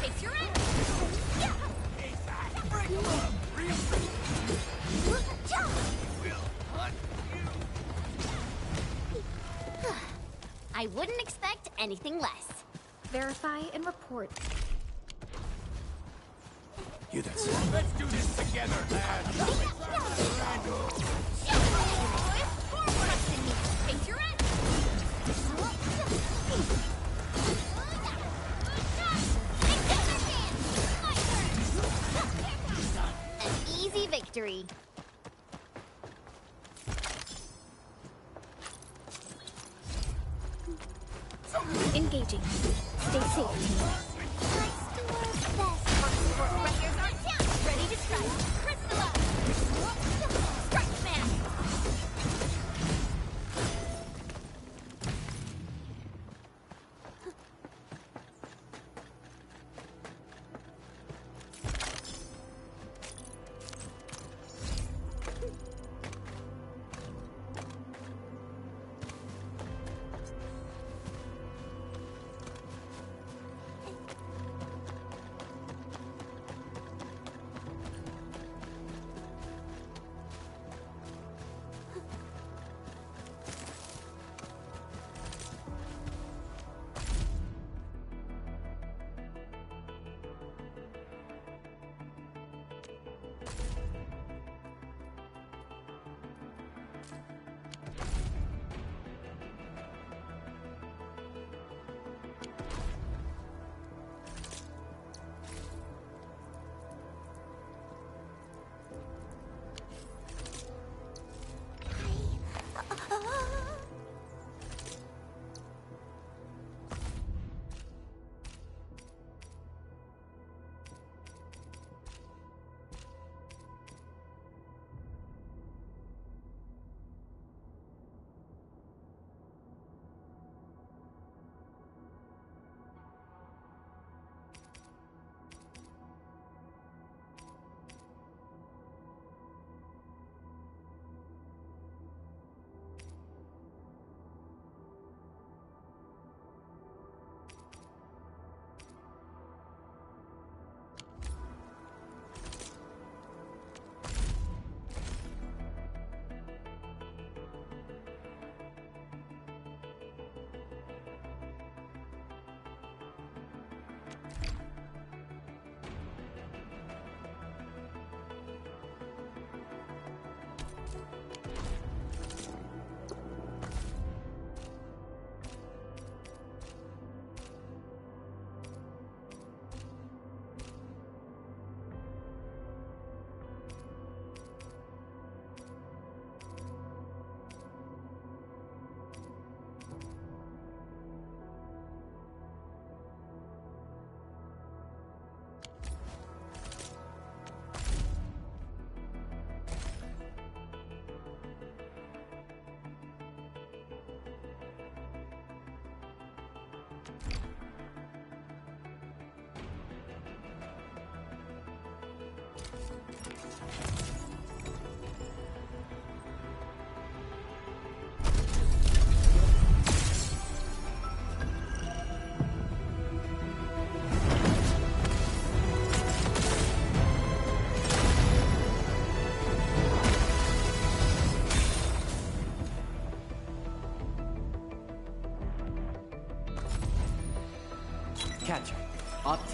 Face your end. I wouldn't expect anything less. Verify and report. You that's Let's do this together, lad. Face your end. An easy victory. Engaging. Stay safe, team. Ready to strike. Crystallize. Strike smash.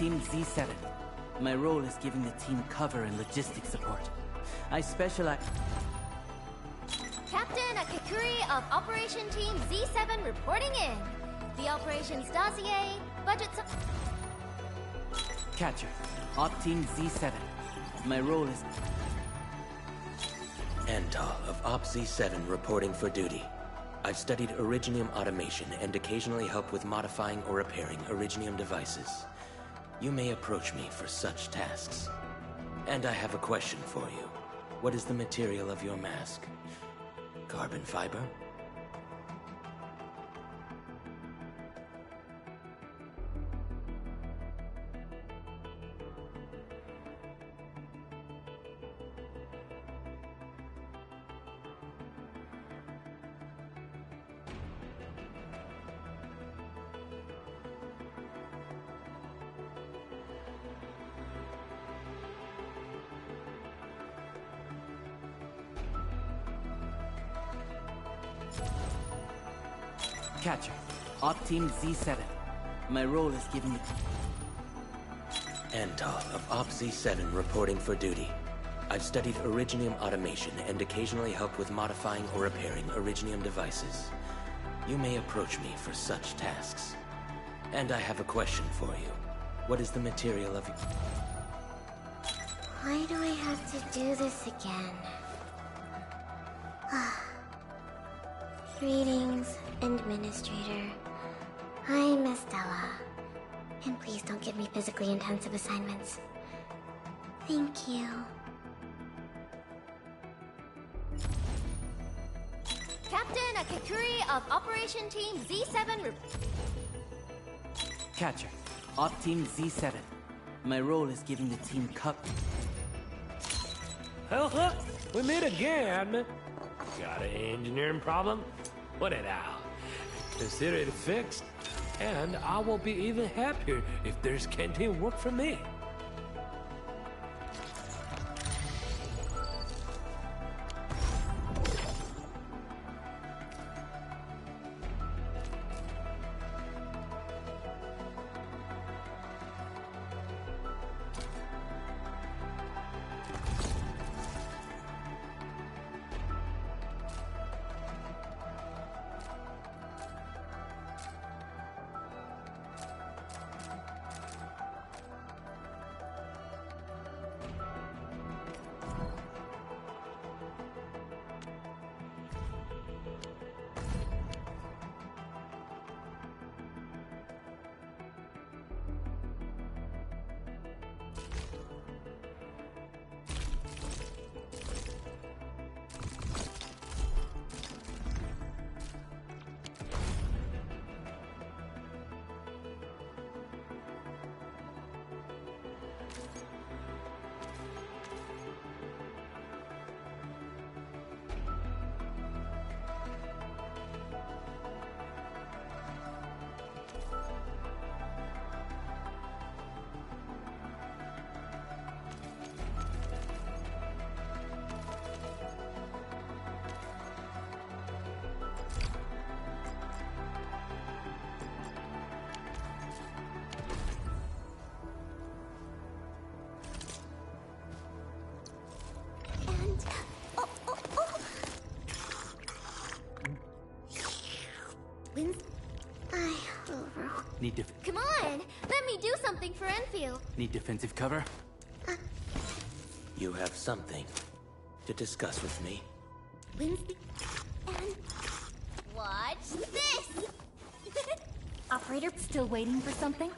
Team Z7. My role is giving the team cover and logistics support. I specialize... Captain Akakuri of Operation Team Z7 reporting in. The operations dossier, budget Catcher, Op Team Z7. My role is... Antal of Op Z7 reporting for duty. I've studied Originium automation and occasionally help with modifying or repairing Originium devices. You may approach me for such tasks. And I have a question for you. What is the material of your mask? Carbon fiber? Catcher, Op Team Z7. My role is giving the... Antal of Op Z7 reporting for duty. I've studied Originium automation and occasionally help with modifying or repairing Originium devices. You may approach me for such tasks. And I have a question for you. What is the material of... Why do I have to do this again? Greetings, Administrator. I'm Estella. And please don't give me physically intensive assignments. Thank you. Captain Akakuri of Operation Team Z7 Catcher, Op Team Z7. My role is giving the team Huh? We meet again. Got an engineering problem? Put it out. Consider it fixed, and I will be even happier if there's canteen work for me. Need Come on! Let me do something for Enfield! Need defensive cover? You have something to discuss with me. Lindsay... and... watch this! Operator, still waiting for something?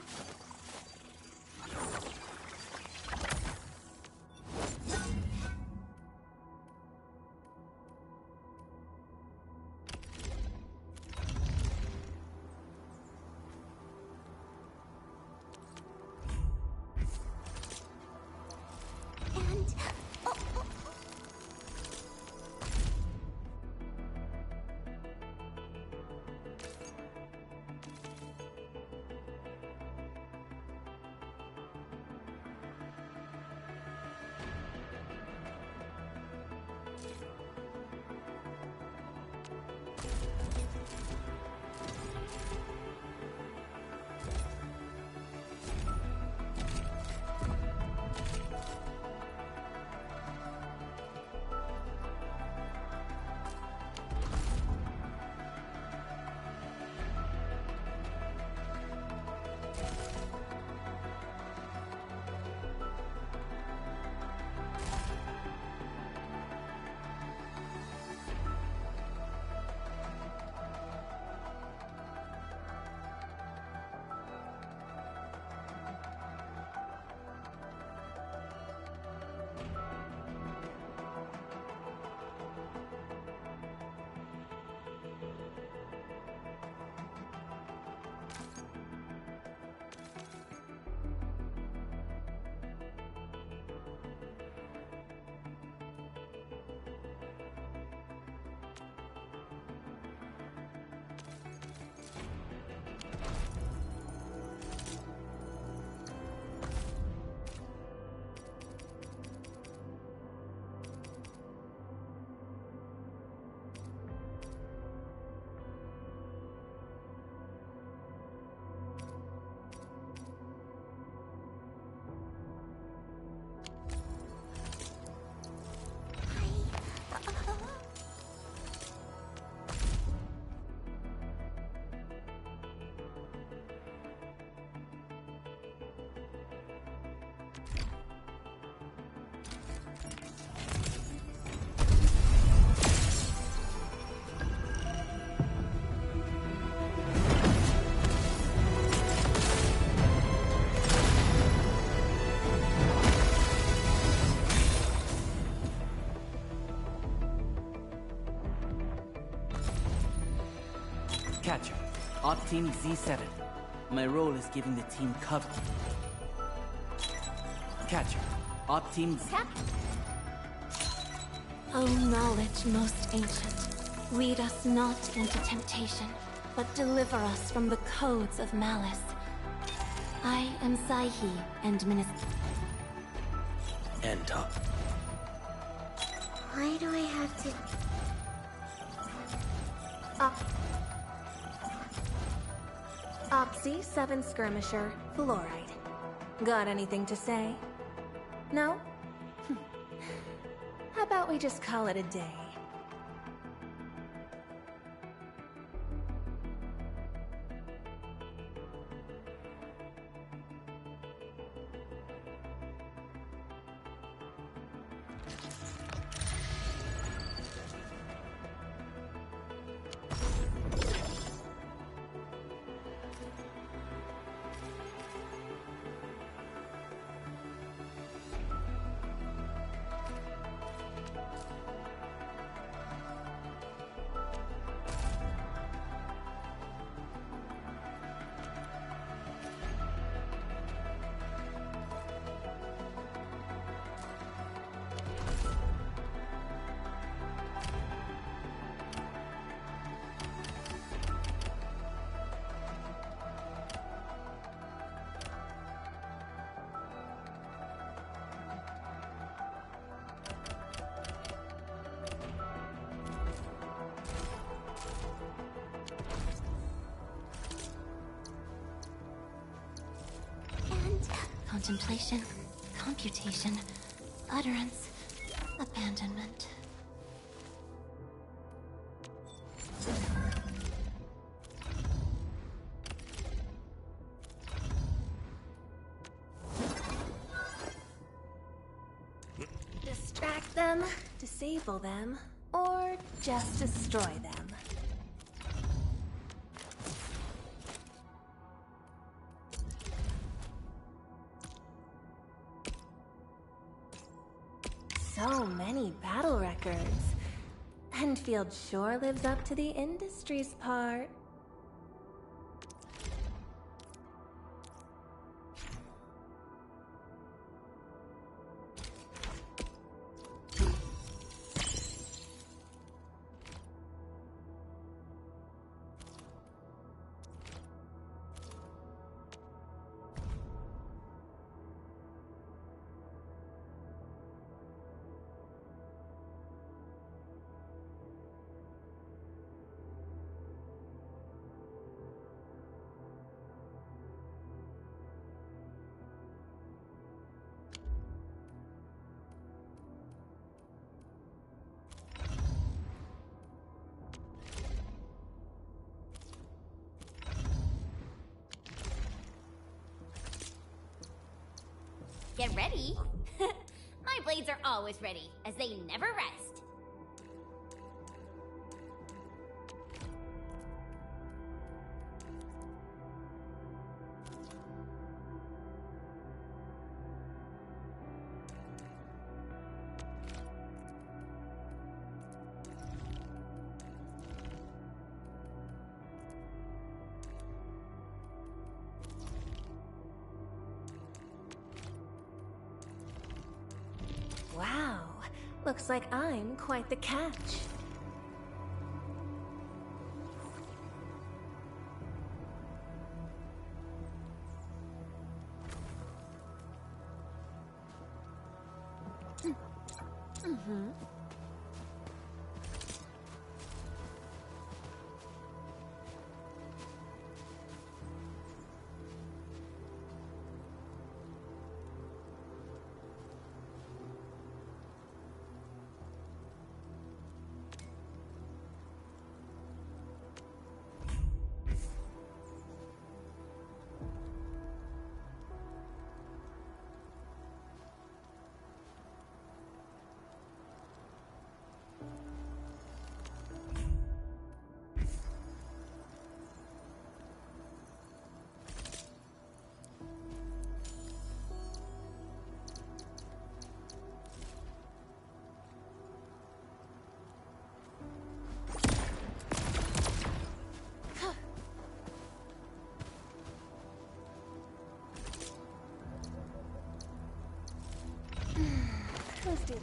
Catcher. Op Team Z7. My role is giving the team cover. Catcher. Op Team Z... O knowledge most ancient, lead us not into temptation, but deliver us from the codes of malice. I am Saihi, Endman is... And top. Why do I have to... Opsy 7 Skirmisher, Fluoride. Got anything to say? No? How about we just call it a day? Contemplation, computation, utterance, abandonment. Distract them, disable them, or just destroy them. So many battle records. Enfield sure lives up to the industry's part. Get ready. My blades are always ready, as they never rest. Wow, looks like I'm quite the catch. Toasted.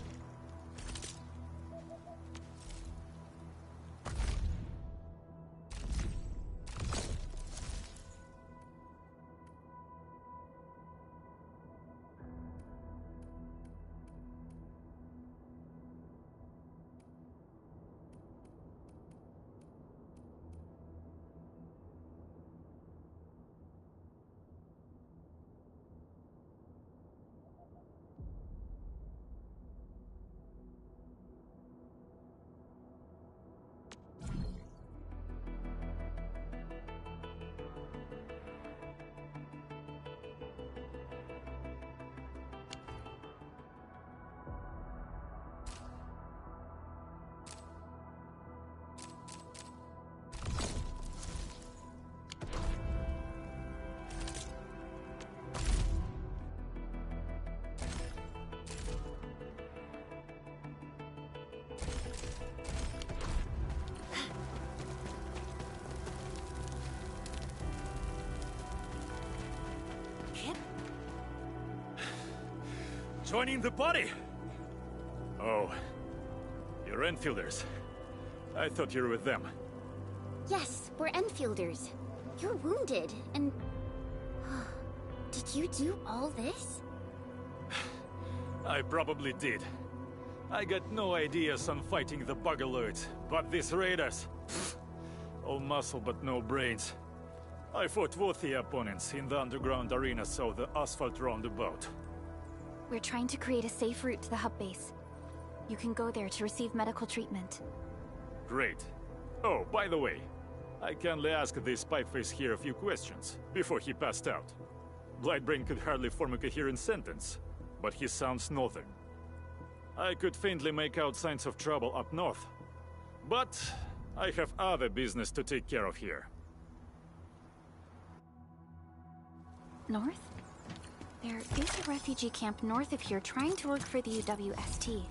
Joining the party? Oh, you're Enfielders. I thought you were with them. Yes, we're Enfielders. You're wounded, and... Did you do all this? I probably did. I got no ideas on fighting the Buggerloids, but these raiders... all muscle but no brains. I fought worthy opponents in the underground arenas of the asphalt roundabout. We're trying to create a safe route to the hub base. You can go there to receive medical treatment. Great. Oh, by the way, I kindly asked this pipeface here a few questions before he passed out. Blightbrain could hardly form a coherent sentence, but he sounds northern. I could faintly make out signs of trouble up north, but I have other business to take care of here. North? There is a refugee camp north of here trying to work for the UWST.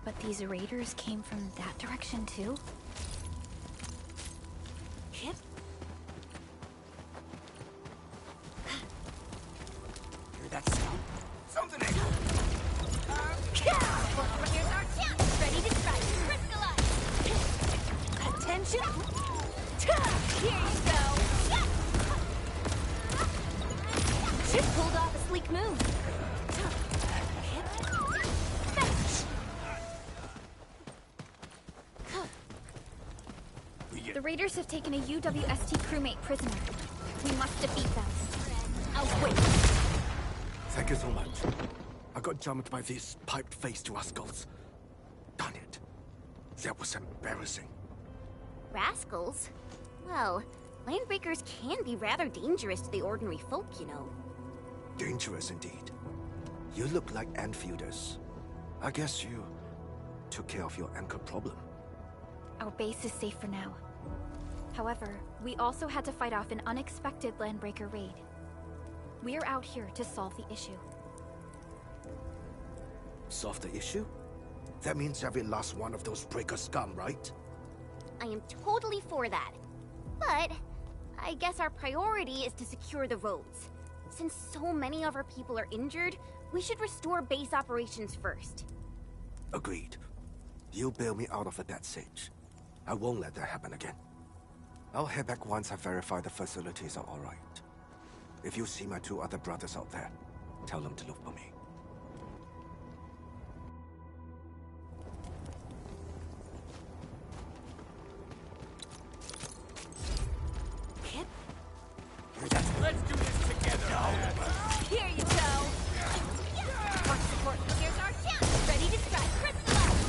But these raiders came from that direction too? Hear that sound? Something ain't... Here's our chance! Ready to strike! Crystallize! Attention! Here you go! Chip pulled off a sleek move. The raiders have taken a UWST crewmate prisoner. We must defeat them. Oh, wait! Thank you so much. I got jumped by these piped-faced rascals. Darn it. That was embarrassing. Rascals? Well, landbreakers can be rather dangerous to the ordinary folk, you know. Dangerous indeed. You look like Enfielders. I guess you took care of your anchor problem. Our base is safe for now. However, we also had to fight off an unexpected landbreaker raid. We're out here to solve the issue. Solve the issue? That means every last one of those breaker scum, right? I am totally for that. But I guess our priority is to secure the roads. Since so many of our people are injured, we should restore base operations first. Agreed. You bail me out of a death sitch. I won't let that happen again. I'll head back once I verify the facilities are all right. If you see my two other brothers out there, tell them to look for me. Let's do this together! Here you go! Watch support, here's our chance! Ready to strike, crystallize!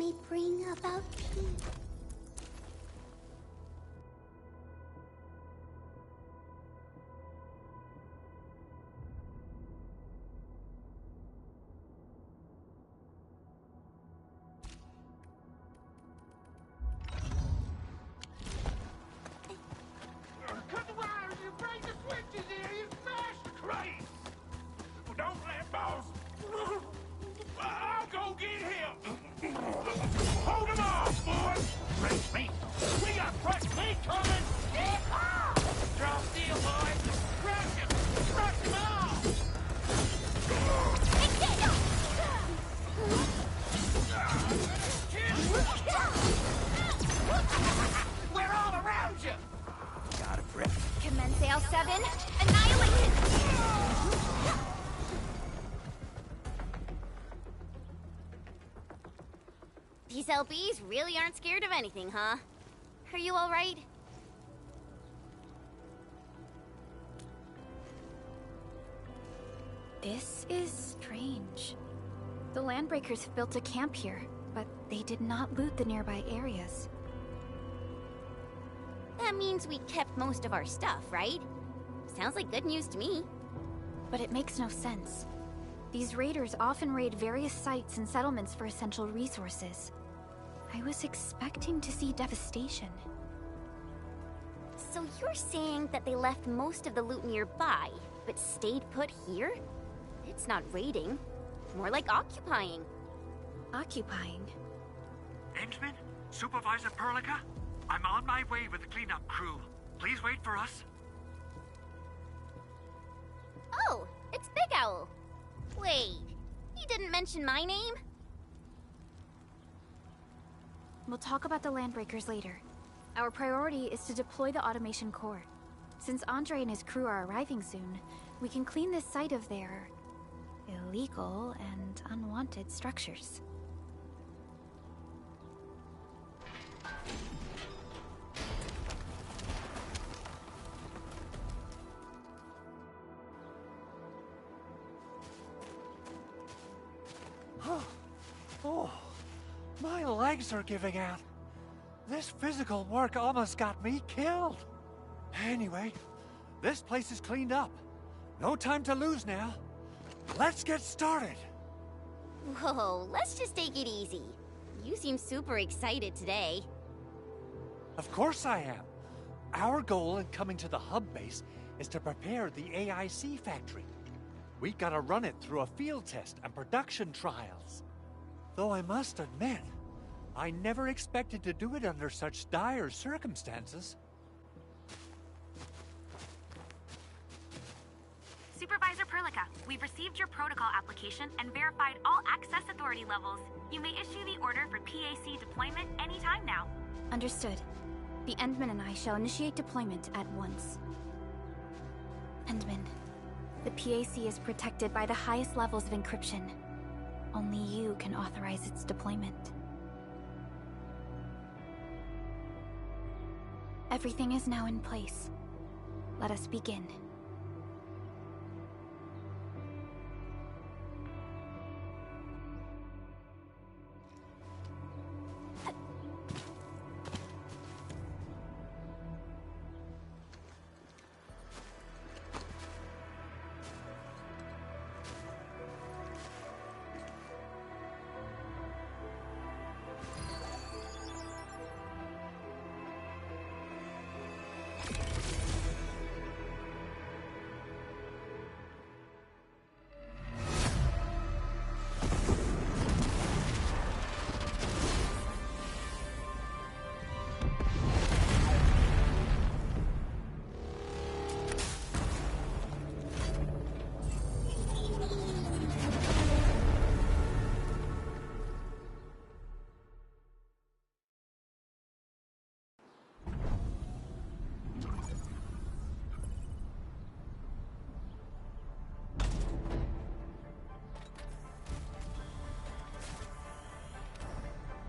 may bring about peace. Cut the wires, you break the switches here, you smash the crates! Don't let boss! I'll go get him! Hold him off, boys! Fresh meat! We got fresh meat coming! Draw steel, boys! Crush him! Crush him all! We're all around you! Got a grip. Commence L7, annihilated! These LBs really aren't scared of anything, huh? Are you alright? This is strange. The Landbreakers have built a camp here, but they did not loot the nearby areas. That means we kept most of our stuff, right? Sounds like good news to me. But it makes no sense. These raiders often raid various sites and settlements for essential resources. I was expecting to see devastation. So you're saying that they left most of the loot nearby, but stayed put here? It's not raiding. More like occupying. Occupying? Endman? Supervisor Perlica? I'm on my way with the cleanup crew. Please wait for us. Oh, it's Big Owl. Wait, you didn't mention my name? We'll talk about the Landbreakers later. Our priority is to deploy the automation core. Since Andre and his crew are arriving soon, we can clean this site of their illegal and unwanted structures. Oh, my legs are giving out. This physical work almost got me killed. Anyway, this place is cleaned up. No time to lose now. Let's get started. Whoa, let's just take it easy. You seem super excited today. Of course I am. Our goal in coming to the hub base is to prepare the AIC factory. We gotta run it through a field test and production trials. Though I must admit, I never expected to do it under such dire circumstances. Supervisor Perlica, we've received your protocol application and verified all access authority levels. You may issue the order for PAC deployment anytime now. Understood. The Endman and I shall initiate deployment at once. Endman, the PAC is protected by the highest levels of encryption. Only you can authorize its deployment. Everything is now in place. Let us begin.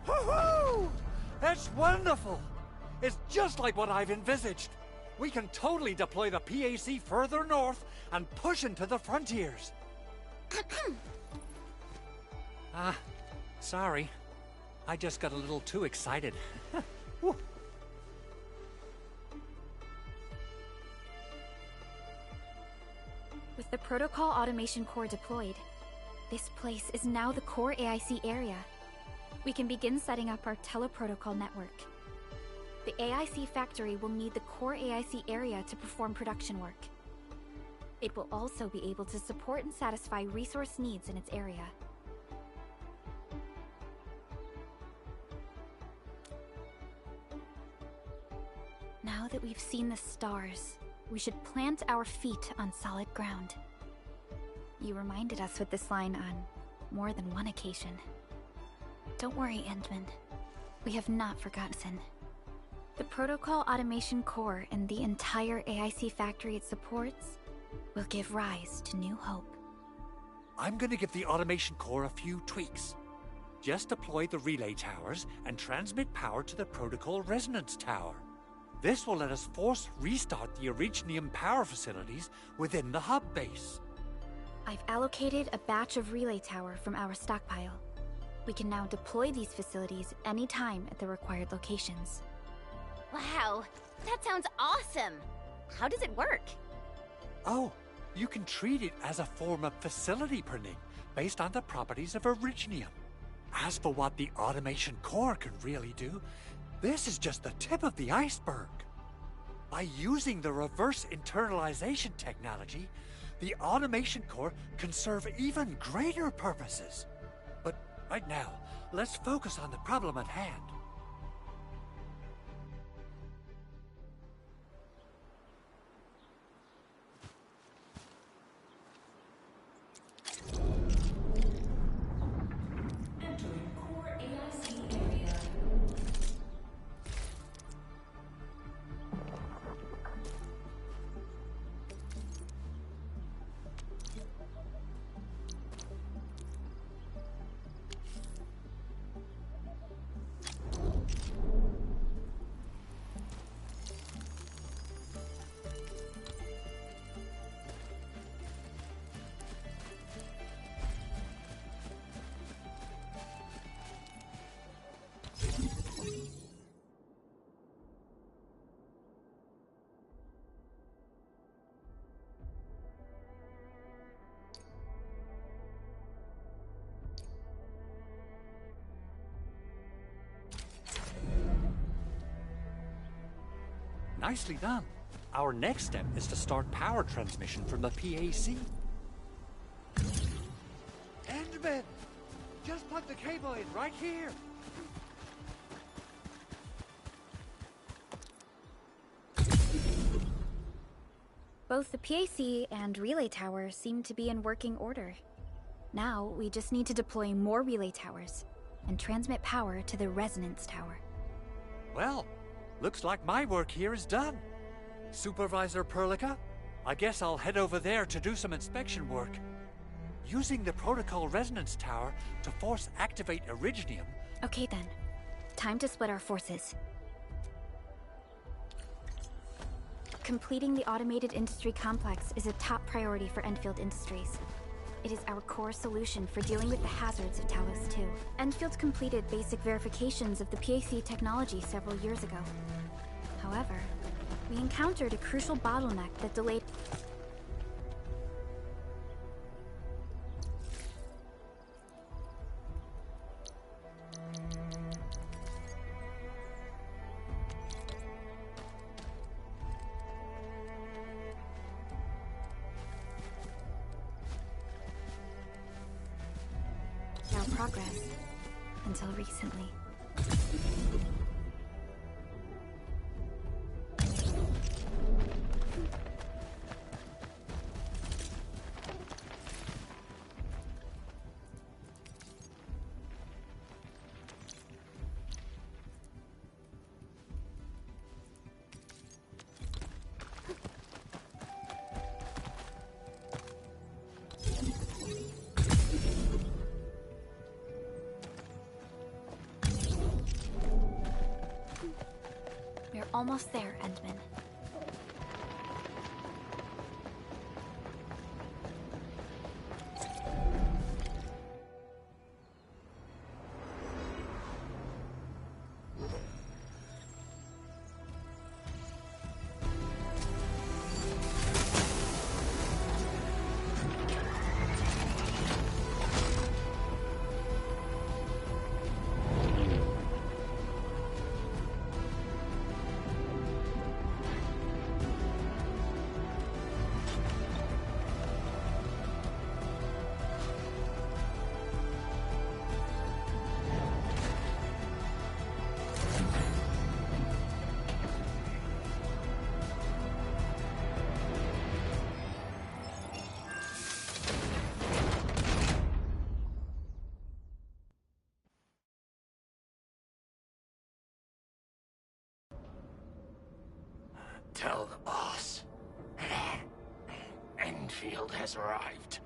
Woohoo! That's wonderful! It's just like what I've envisaged. We can totally deploy the PAC further north and push into the frontiers. Sorry. I just got a little too excited. Whew. With the Protocol Automation Core deployed, this place is now the core AIC area. We can begin setting up our teleprotocol network. The AIC factory will need the core AIC area to perform production work. It will also be able to support and satisfy resource needs in its area. Now that we've seen the stars, we should plant our feet on solid ground. You reminded us with this line on more than one occasion. Don't worry, Endman. We have not forgotten. The Protocol Automation Core and the entire AIC factory it supports will give rise to new hope. I'm gonna give the Automation Core a few tweaks. Just deploy the relay towers and transmit power to the Protocol Resonance Tower. This will let us force restart the Originium power facilities within the hub base. I've allocated a batch of relay tower from our stockpile. We can now deploy these facilities anytime at the required locations. Wow, that sounds awesome! How does it work? Oh, you can treat it as a form of facility printing based on the properties of Originium. As for what the Automation Core can really do, this is just the tip of the iceberg. By using the reverse internalization technology, the Automation Core can serve even greater purposes. But right now, let's focus on the problem at hand. Nicely done. Our next step is to start power transmission from the PAC. Endman! Just plug the cable in right here! Both the PAC and relay tower seem to be in working order. Now, we just need to deploy more relay towers and transmit power to the resonance tower. Well, looks like my work here is done. Supervisor Perlica, I guess I'll head over there to do some inspection work. Using the Protocol Resonance Tower to force activate Originium... Okay then. Time to split our forces. Completing the automated industry complex is a top priority for Endfield Industries. It is our core solution for dealing with the hazards of Talos 2. Endfield completed basic verifications of the PAC technology several years ago. However, we encountered a crucial bottleneck that delayed... our progress until recently. We're almost there, Endman. Tell the boss. Enfield has arrived.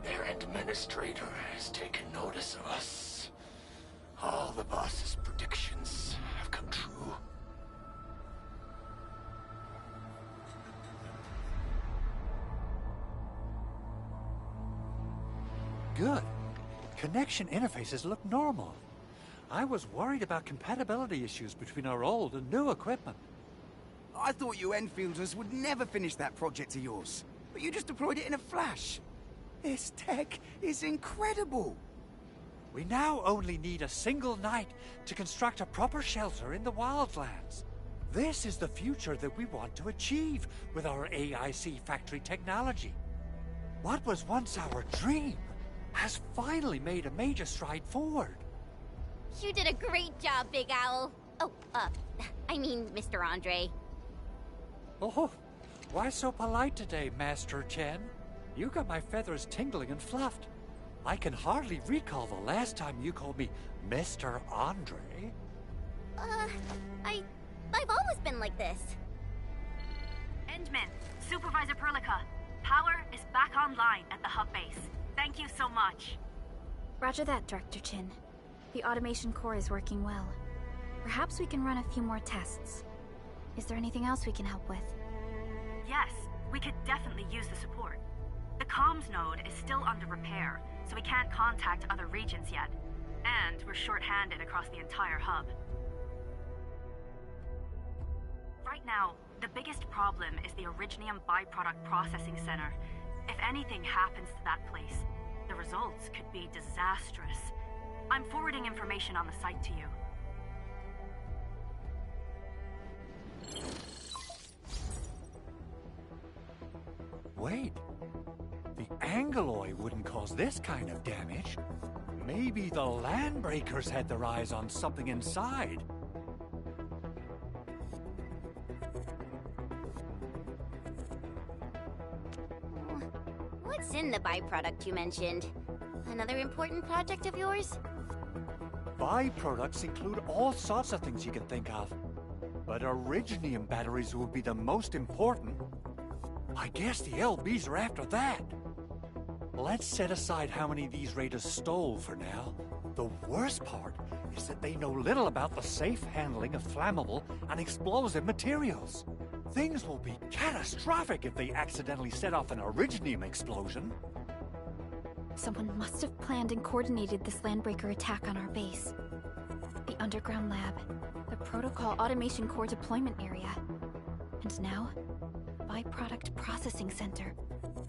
Their administrator has taken notice of us. All the boss's predictions have come true. Good. Connection interfaces look normal. I was worried about compatibility issues between our old and new equipment. I thought you Enfielders would never finish that project of yours, but you just deployed it in a flash. This tech is incredible. We now only need a single night to construct a proper shelter in the wildlands. This is the future that we want to achieve with our AIC factory technology. What was once our dream has finally made a major stride forward. You did a great job, Big Owl. Oh, I mean, Mr. Andre. Oh, why so polite today, Master Chen? You got my feathers tingling and fluffed. I can hardly recall the last time you called me Mr. Andre. I've always been like this. Endman, Supervisor Perlica, power is back online at the hub base. Thank you so much. Roger that, Director Chin. The automation core is working well. Perhaps we can run a few more tests. Is there anything else we can help with? Yes, we could definitely use the support. The comms node is still under repair, so we can't contact other regions yet. And we're short-handed across the entire hub. Right now, the biggest problem is the Originium byproduct processing center. If anything happens to that place, the results could be disastrous. I'm forwarding information on the site to you. Wait. The Angeloy wouldn't cause this kind of damage. Maybe the Landbreakers had their eyes on something inside. What's in the byproduct you mentioned? Another important project of yours? Byproducts include all sorts of things you can think of. But Originium batteries would be the most important. I guess the LBs are after that. Let's set aside how many these raiders stole for now. The worst part is that they know little about the safe handling of flammable and explosive materials. Things will be catastrophic if they accidentally set off an Originium explosion. Someone must have planned and coordinated this Landbreaker attack on our base. The underground lab, the Protocol Automation Core deployment area, and now, Byproduct Processing Center.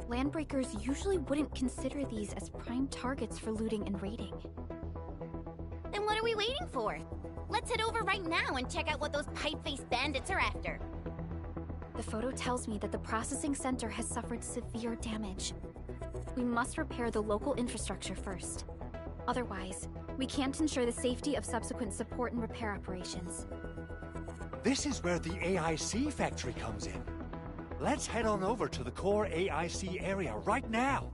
Landbreakers usually wouldn't consider these as prime targets for looting and raiding. Then what are we waiting for? Let's head over right now and check out what those pipe-faced bandits are after. The photo tells me that the processing center has suffered severe damage. We must repair the local infrastructure first. Otherwise, we can't ensure the safety of subsequent support and repair operations. This is where the AIC factory comes in. Let's head on over to the core AIC area right now.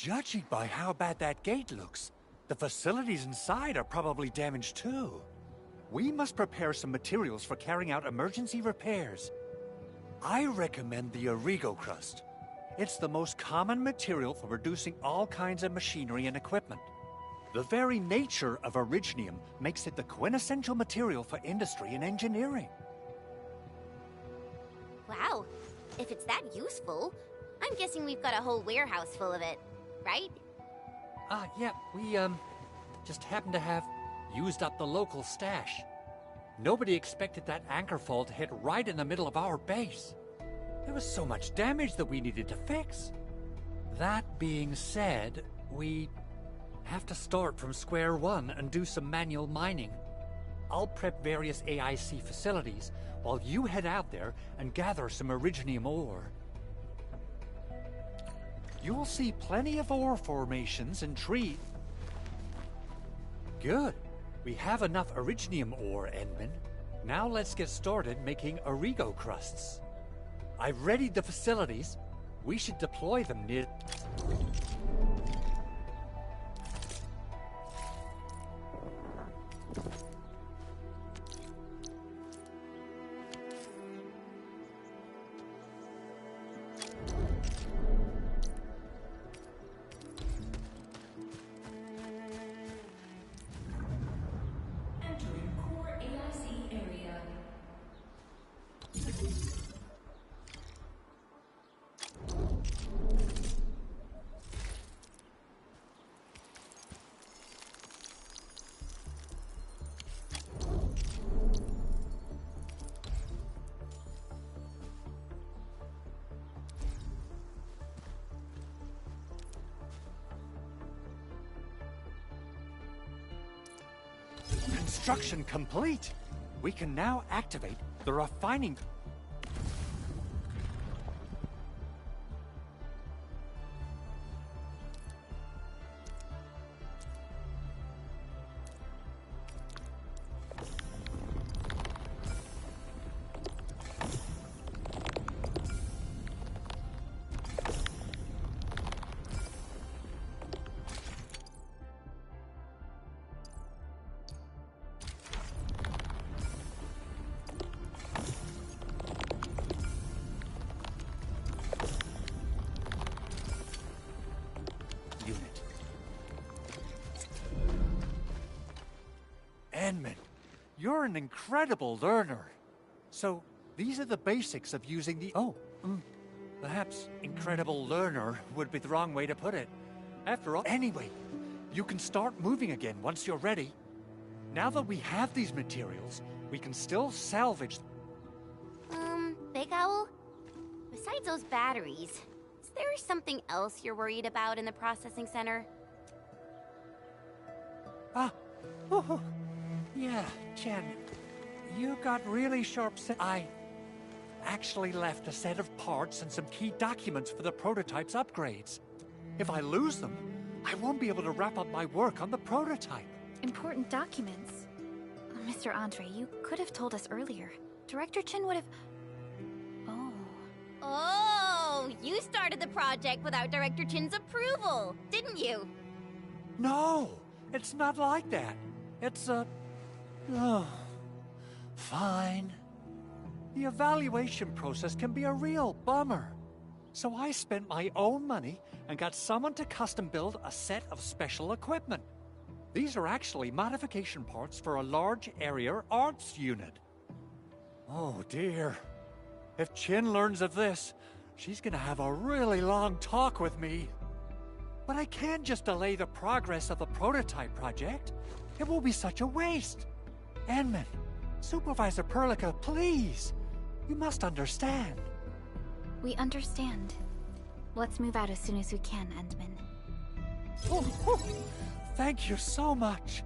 Judging by how bad that gate looks, the facilities inside are probably damaged too. We must prepare some materials for carrying out emergency repairs. I recommend the Origo crust. It's the most common material for producing all kinds of machinery and equipment. The very nature of originium makes it the quintessential material for industry and engineering. Wow, if it's that useful, I'm guessing we've got a whole warehouse full of it, right? Yeah, we, just happen to have used up the local stash. Nobody expected that anchor fall to hit right in the middle of our base. There was so much damage that we needed to fix. That being said, we have to start from square one and do some manual mining. I'll prep various AIC facilities while you head out there and gather some originium ore. You'll see plenty of ore formations and trees. Good. We have enough originium ore, Endman. Now let's get started making Origo crusts. I've readied the facilities. We should deploy them near... Construction complete! We can now activate the refining... Endman, you're an incredible learner. So, these are the basics of using the... perhaps incredible learner would be the wrong way to put it. After all... Anyway, you can start moving again once you're ready. Now that we have these materials, we can still salvage... Big Owl? Besides those batteries, is there something else you're worried about in the processing center? Yeah, Chen. You got really sharp I actually left a set of parts and some key documents for the prototype's upgrades. If I lose them, I won't be able to wrap up my work on the prototype. Important documents? Mr. Andre, you could have told us earlier. Director Chin would have... Oh, you started the project without Director Chin's approval, didn't you? No, it's not like that. It's fine. The evaluation process can be a real bummer. So I spent my own money and got someone to custom build a set of special equipment. These are actually modification parts for a large area arts unit. Oh dear. If Chin learns of this, she's gonna have a really long talk with me. But I can't just delay the progress of the prototype project. It will be such a waste. Endman, Supervisor Perlica, please. You must understand. We understand. Let's move out as soon as we can, Endman. Thank you so much.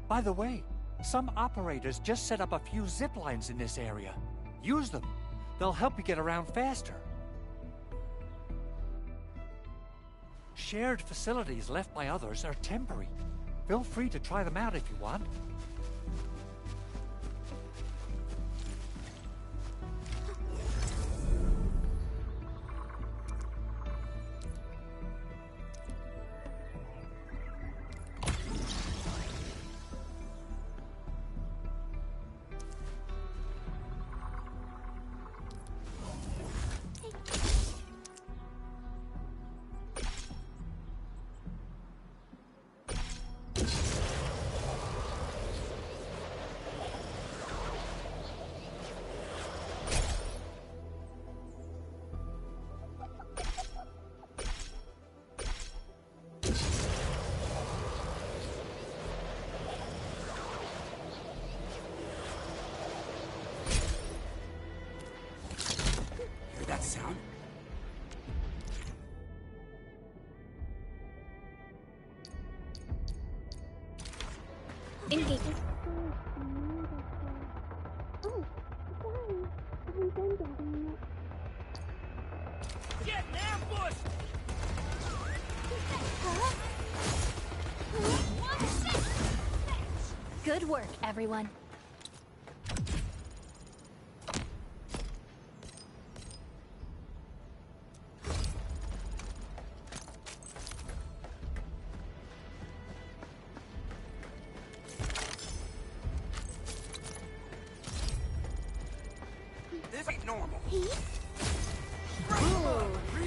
By the way, some operators just set up a few zip lines in this area. Use them. They'll help you get around faster. Shared facilities left by others are temporary. Feel free to try them out if you want. sound. Engage. Get ambushed! Good work, everyone. This ain't normal. Ooh,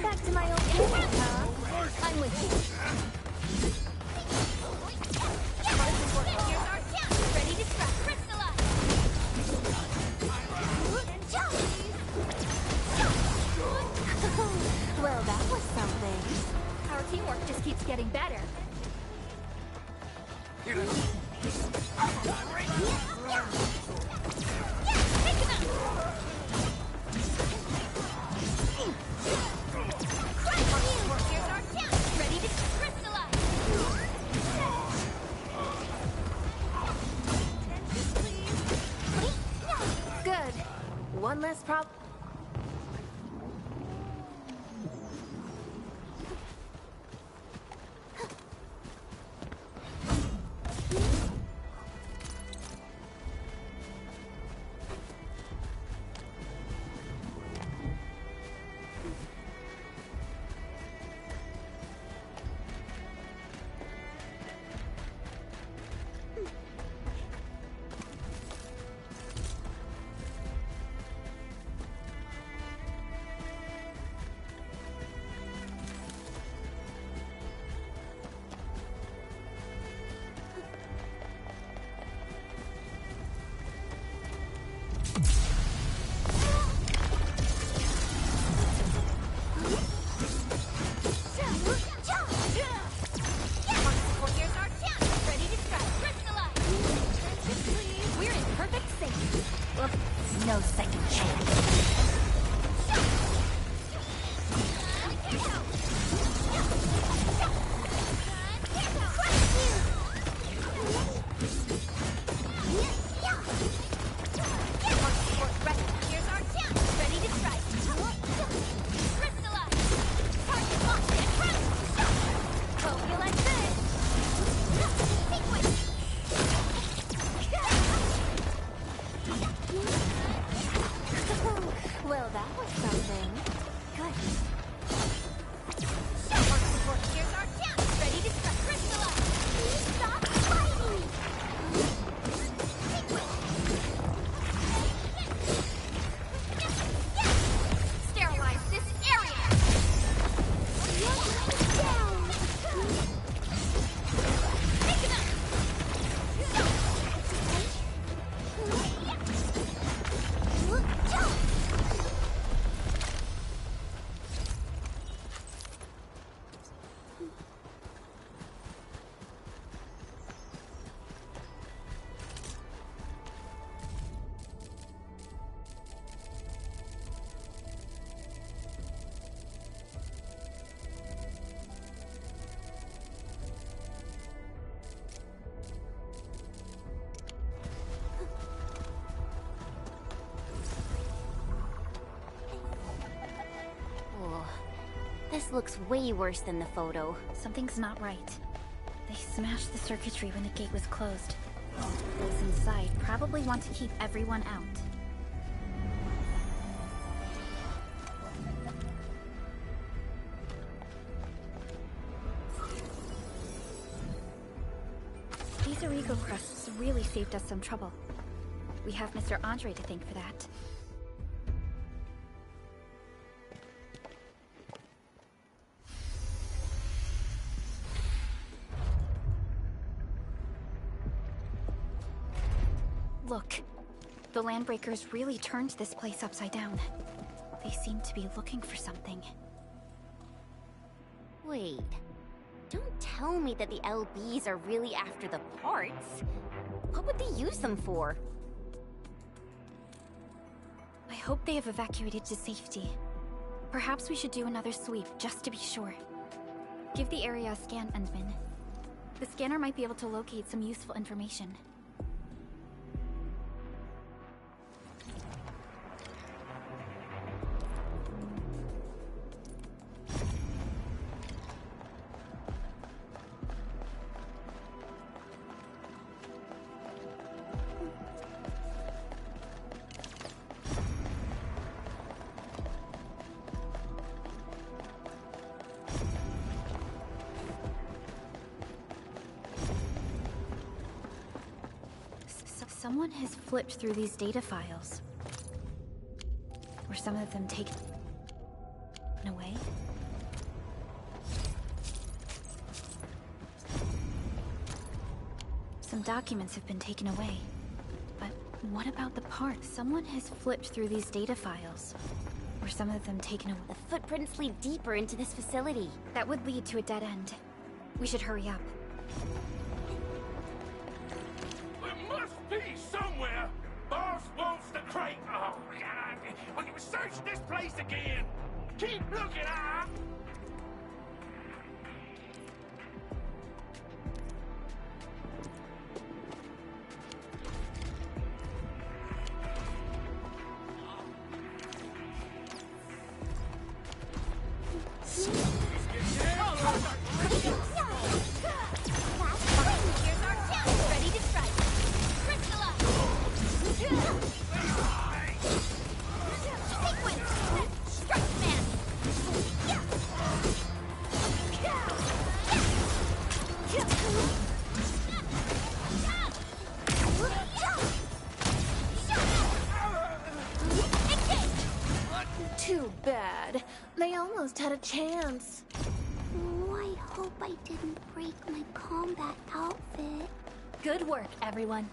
back to my old days, huh? I'm with you. Here's our chance! Ready to scrap crystallize! Well, that was something. Our teamwork just keeps getting better. Here's our chance! Ready to crystallize! Good. One less problem. Here's our chance! Ready to scrap crystallize! We're in perfect sync. No second chance. Here's our chance! Ready to strike! Crystallize! Target locked and crush! Hope you like this. Well, that was something. Good. Here's our chance! Ready to strike! Crystallize! Stop fighting! Sterilize this area! Down! Take him out! Oh, this looks way worse than the photo. Something's not right. They smashed the circuitry when the gate was closed. Those inside probably want to keep everyone out. These Origo crusts really saved us some trouble. We have Mr. Andre to thank for that. Look, the Landbreakers really turned this place upside down. They seem to be looking for something. Wait. Don't tell me that the LBs are really after the parts. What would they use them for? I hope they have evacuated to safety. Perhaps we should do another sweep, just to be sure. Give the area a scan, Endman. The scanner might be able to locate some useful information. Someone has flipped through these data files. Were some of them taken away? Some documents have been taken away. But what about the parts? Someone has flipped through these data files. Were some of them taken away? The footprints lead deeper into this facility. That would lead to a dead end. We should hurry up. Be somewhere. Boss wants the crate. Oh, God. We can search this place again. Keep looking, Too bad. They almost had a chance. Oh, I hope I didn't break my combat outfit. Good work, everyone.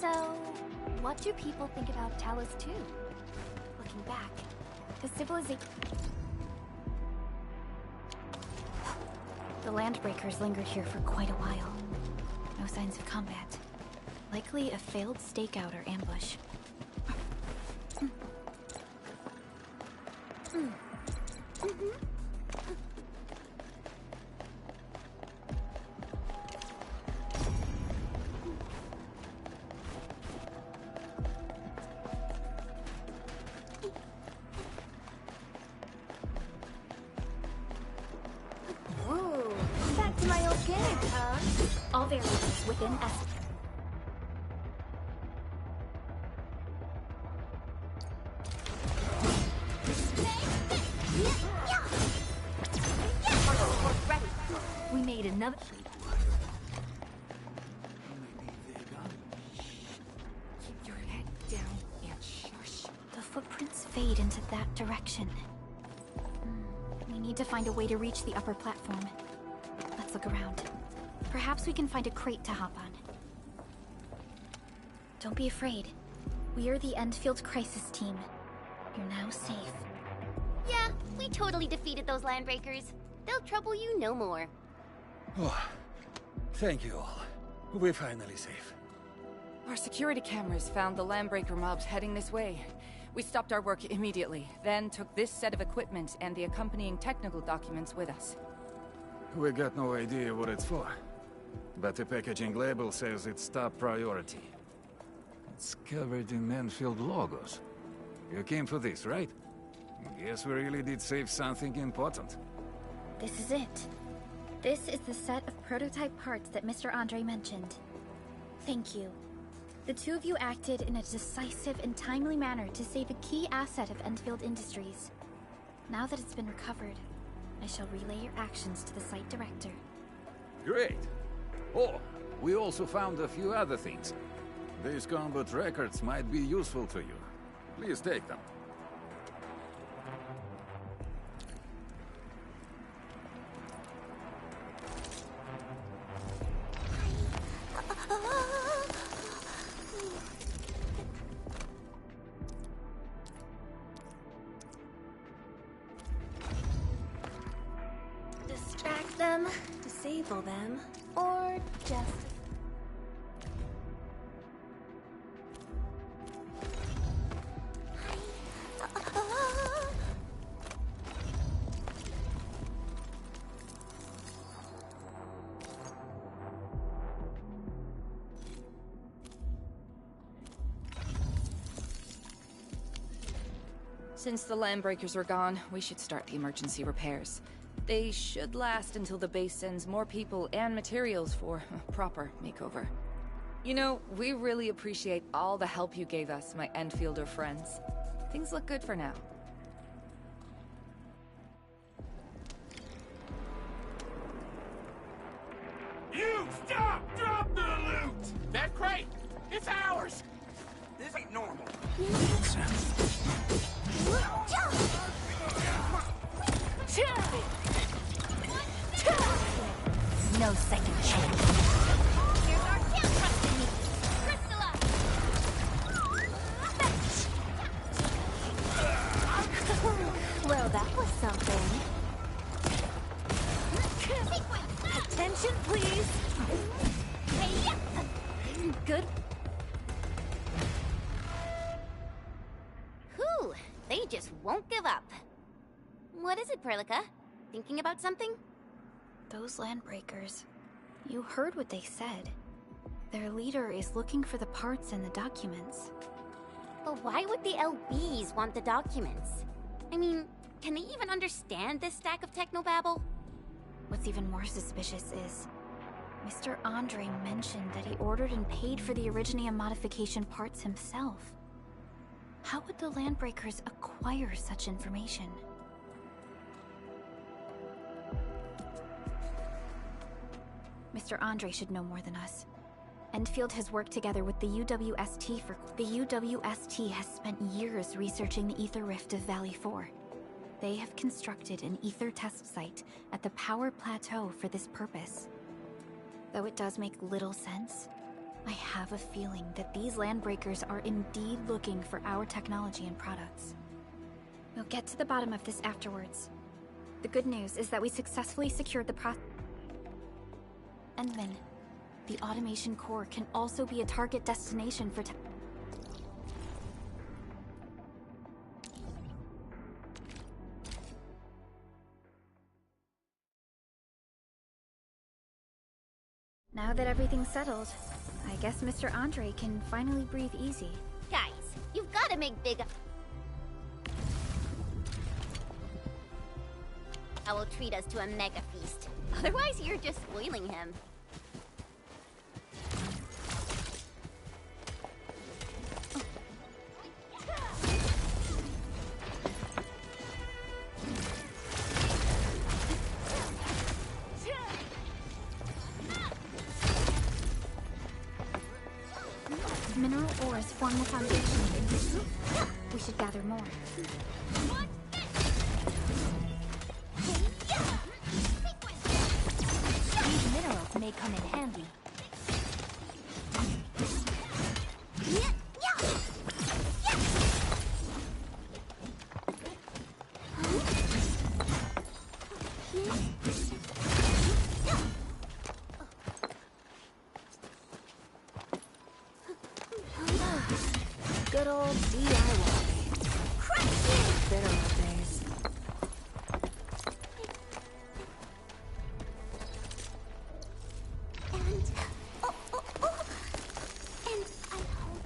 So, what do people think about Talos 2? Looking back, the civilization... The Landbreakers lingered here for quite a while. No signs of combat. Likely a failed stakeout or ambush. within We made another. Keep your head down and shush. The footprints fade into that direction. We need to find a way to reach the upper platform. Let's look around. Perhaps we can find a crate to hop on. Don't be afraid. We are the Endfield Crisis Team. You're now safe. Yeah, we totally defeated those landbreakers. They'll trouble you no more. Oh, thank you all. We're finally safe. Our security cameras found the landbreaker mobs heading this way. We stopped our work immediately, then took this set of equipment and the accompanying technical documents with us. We got no idea what it's for, but the packaging label says it's top priority. It's covered in Enfield logos. You came for this, right? Guess we really did save something important. This is it. This is the set of prototype parts that Mr. Andre mentioned. Thank you. The two of you acted in a decisive and timely manner to save a key asset of Endfield Industries. Now that it's been recovered, I shall relay your actions to the site director. Great. Oh, we also found a few other things. These combat records might be useful to you. Please take them. Distract them, disable them, or just... Since the landbreakers are gone, we should start the emergency repairs. They should last until the base sends more people and materials for a proper makeover. You know, we really appreciate all the help you gave us, my Enfielder friends. Things look good for now. You stop! Drop the loot! That crate! It's ours! This ain't normal. No second chance. Here's our chance, trusting me. Crystallize! Well, that was something. Attention, please. Good. Whew, they just won't give up. What is it, Perlica? Thinking about something? Those landbreakers. You heard what they said. Their leader is looking for the parts and the documents. But why would the LBs want the documents? I mean, can they even understand this stack of technobabble? What's even more suspicious is... Mr. Andre mentioned that he ordered and paid for the Originium modification parts himself. How would the landbreakers acquire such information? Mr. Andre should know more than us. Endfield has worked together with the UWST for... The UWST has spent years researching the Ether Rift of Valley 4. They have constructed an Ether test site at the Power Plateau for this purpose. Though it does make little sense, I have a feeling that these landbreakers are indeed looking for our technology and products. We'll get to the bottom of this afterwards. The good news is that we successfully secured the process. Endman, the automation core can also be a target destination for Now that everything's settled, I guess Mr. Andre can finally breathe easy. Guys, you've got to make big... I will treat us to a mega feast. Otherwise, you're just spoiling him. form the foundation. We should gather more. These minerals may come in handy. Good old DIY. Bitter old days. And I hope...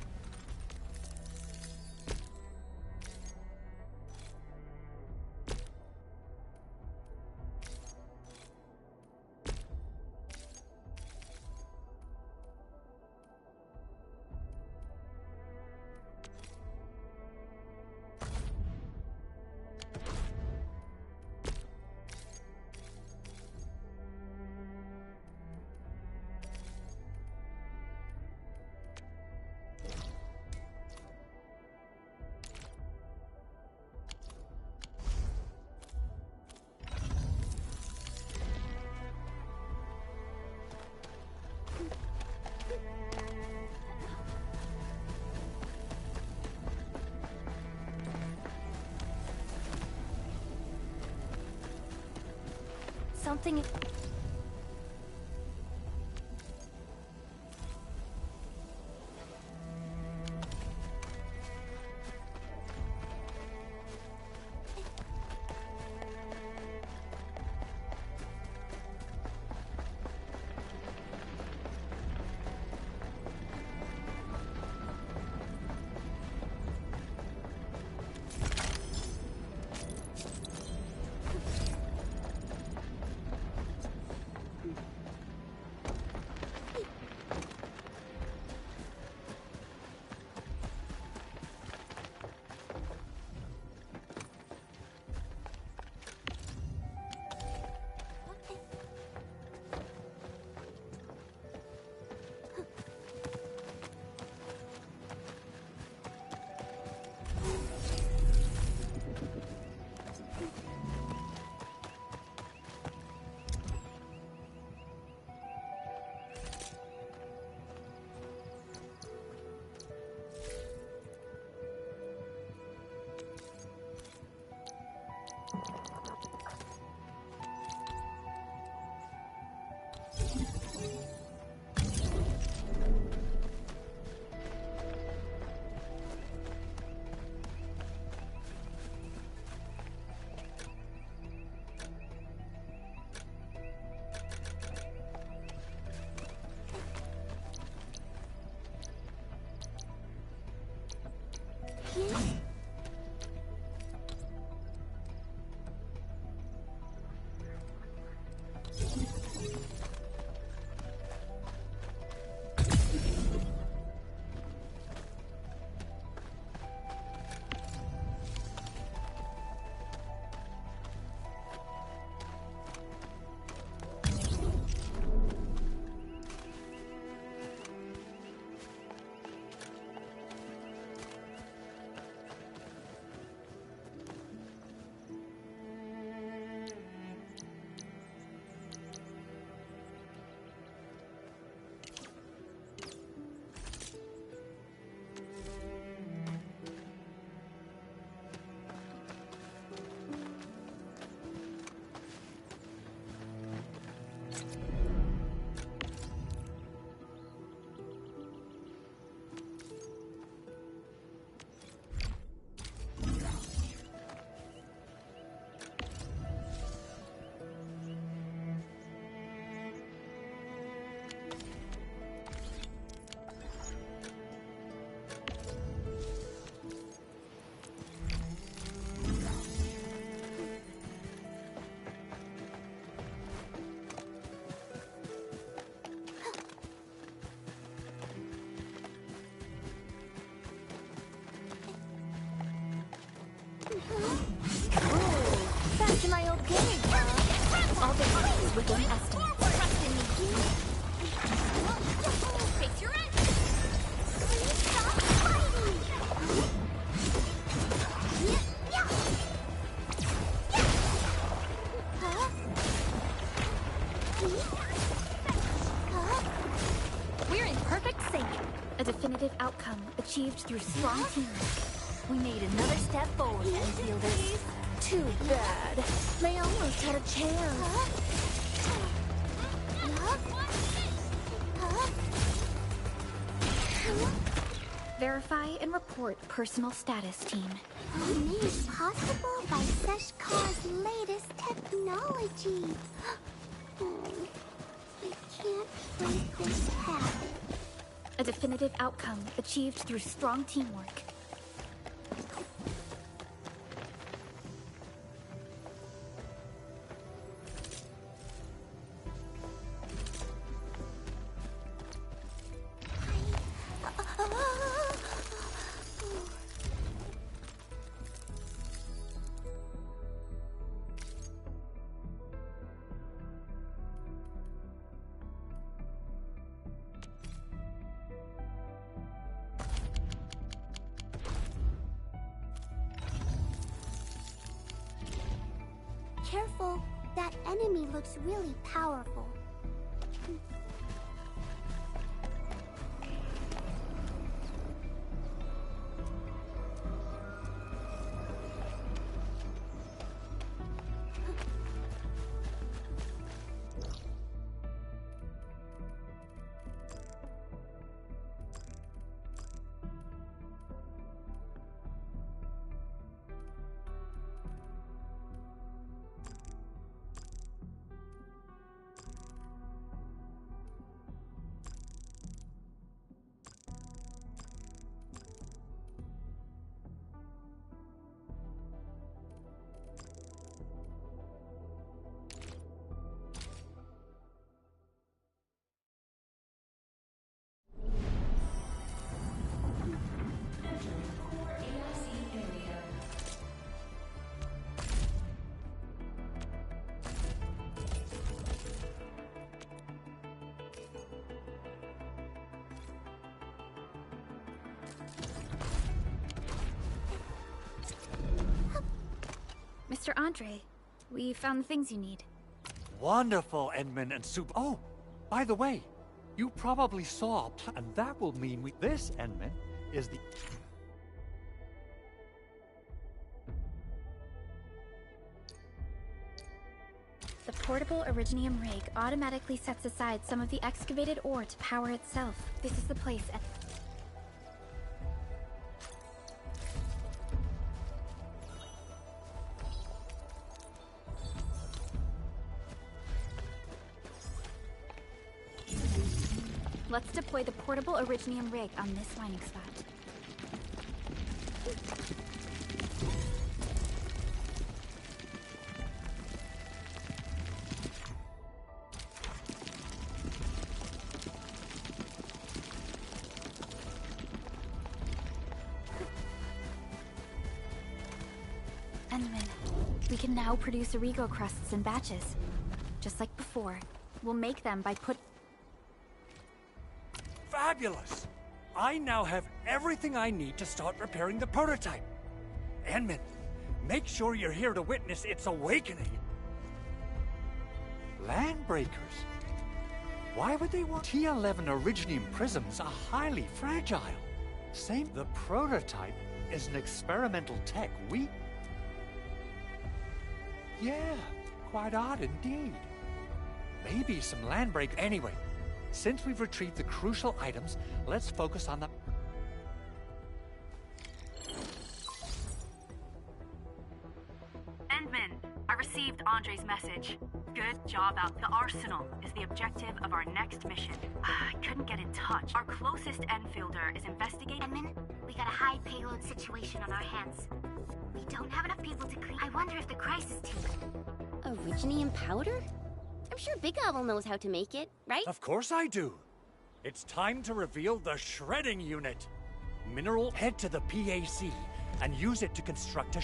Something... Back to my old game, huh? All victories within estimate. Trust in me. Face your end. Please stop fighting. outcome achieved through strong teamwork. We made another step forward, Enfielders. Too bad. They almost had a chance. Verify and report personal status, team. Made possible by Seshkar's latest technology. Oh, I can't break this habit. A definitive outcome achieved through strong teamwork. Careful, that enemy looks really powerful. Mr. Andre, we found the things you need. Wonderful, Edmund and Soup. Oh, by the way, you probably saw, and that will mean this, Edmund, is the... The portable Originium rig automatically sets aside some of the excavated ore to power itself. This is the place at... Let's deploy the portable Originium rig on this mining spot. Enman, we can now produce Origo crusts in batches. Just like before, we'll make them by Fabulous! I now have everything I need to start repairing the prototype. Edmund, make sure you're here to witness its awakening. Landbreakers? Why would they want T11 Originium prisms are highly fragile? Same, the prototype is an experimental tech Yeah, quite odd indeed. Maybe some landbreak... Anyway, since we've retrieved the crucial items, let's focus on the... Endman, I received Andre's message. Good job out. The arsenal is the objective of our next mission. I couldn't get in touch. Our closest Enfielder is investigating... Edmund, we got a high payload situation on our hands. We don't have enough people to clean... I wonder if the crisis team... Originium powder? I'm sure Big Owl knows how to make it, right? Of course I do. It's time to reveal the shredding unit. Mineral, head to the PAC and use it to construct a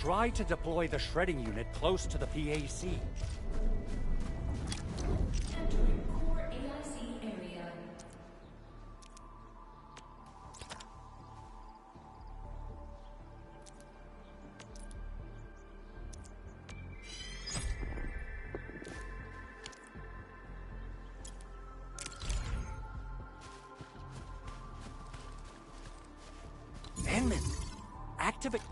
Try to deploy the shredding unit close to the PAC. Entering core AIC area. activate...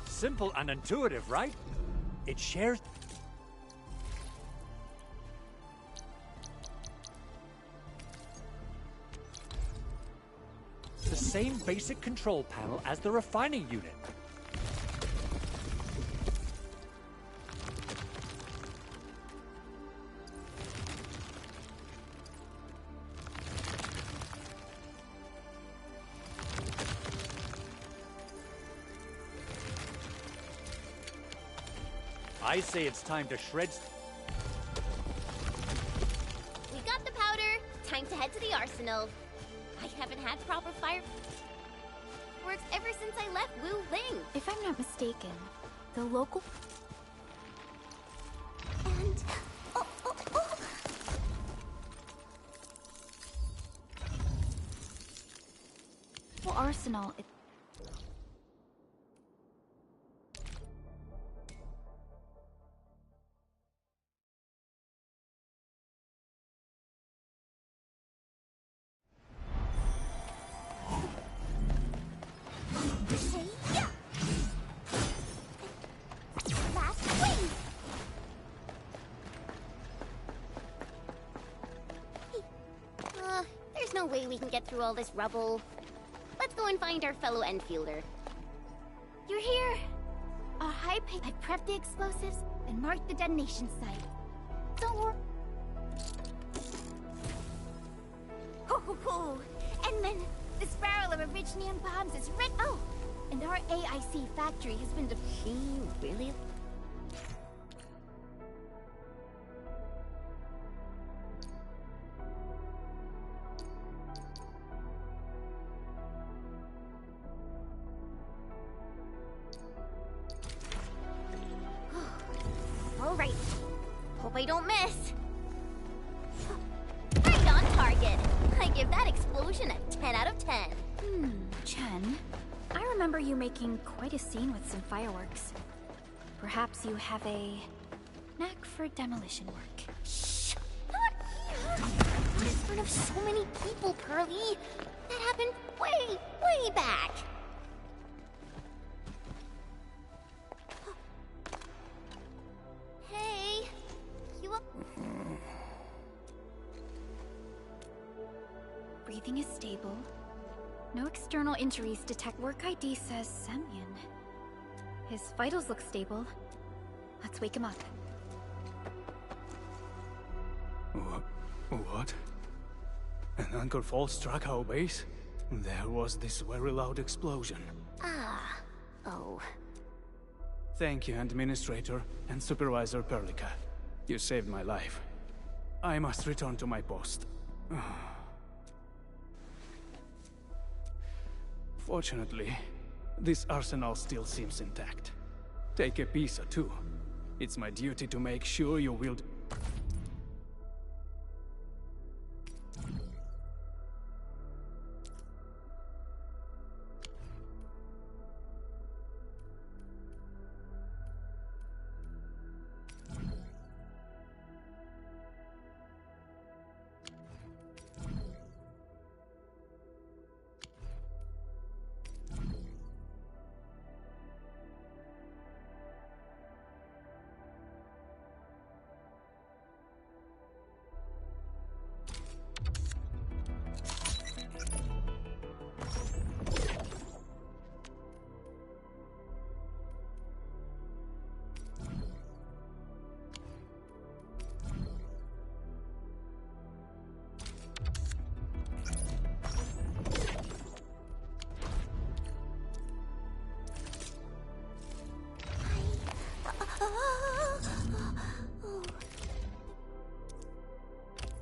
Simple and intuitive, right? It shares... the same basic control panel as the refining unit. I say it's time to shred... We got the powder. Time to head to the arsenal. I haven't had proper fire... works ever since I left Wu Ling. If I'm not mistaken, the local... And... Well, arsenal... There's no way we can get through all this rubble. Let's go and find our fellow Enfielder. You're here! A high pace. I prepped the explosives and marked the detonation site. Don't worry. Ho ho ho! Edmund, this barrel of Originium bombs is red. Oh! And our AIC factory has been really? All right. Hope I don't miss. Right on target. I give that explosion a 10 out of 10. Chen, I remember you making quite a scene with some fireworks. Perhaps you have a knack for demolition work. Shh! Not here! Not in front of so many people, Pearly. That happened way back. Hey, you up? Breathing is stable. No external injuries detect. Work ID says Semyon. His vitals look stable. Let's wake him up. What? An Anchor Fault struck our base? There was this very loud explosion. Oh. Thank you, Administrator and Supervisor Perlica. You saved my life. I must return to my post. Fortunately, this arsenal still seems intact. Take a piece or two. It's my duty to make sure you will...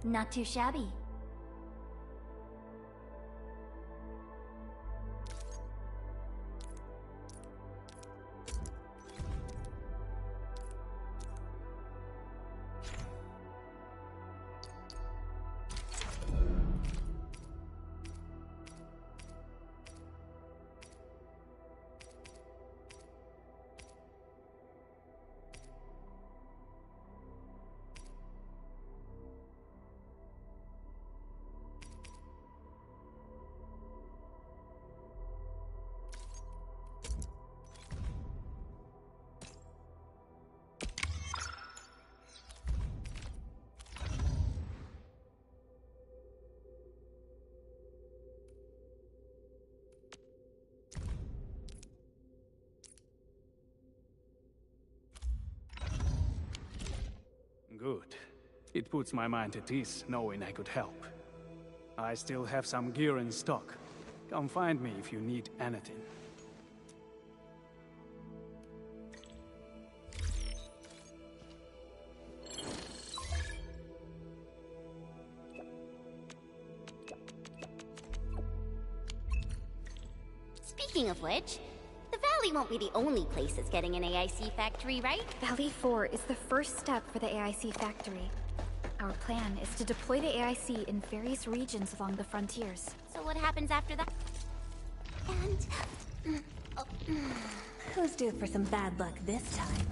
Not too shabby. It puts my mind at ease knowing I could help. I still have some gear in stock. Come find me if you need anything. Speaking of which, the Valley won't be the only place that's getting an AIC factory, right? Valley 4 is the first step for the AIC factory. Our plan is to deploy the AIC in various regions along the frontiers. So what happens after that? And... Who's due for some bad luck this time?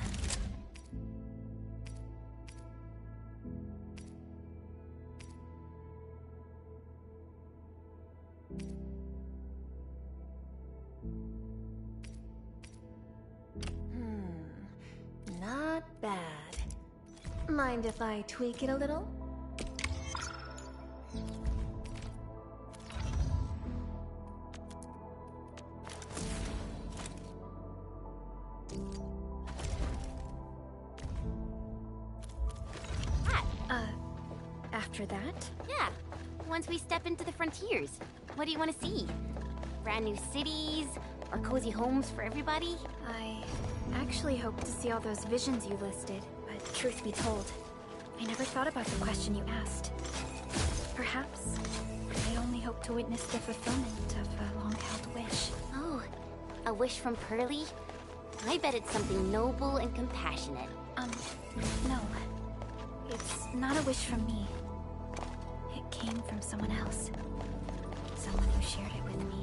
Not bad. Mind if I tweak it a little? After that? Yeah. Once we step into the frontiers, what do you want to see? Brand new cities? Or cozy homes for everybody? I actually hoped to see all those visions you listed, but truth be told, I never thought about the question you asked. Perhaps I only hope to witness the fulfillment of a long-held wish. Oh, a wish from Pearly? I bet it's something noble and compassionate. No. It's not a wish from me. It came from someone else. Someone who shared it with me.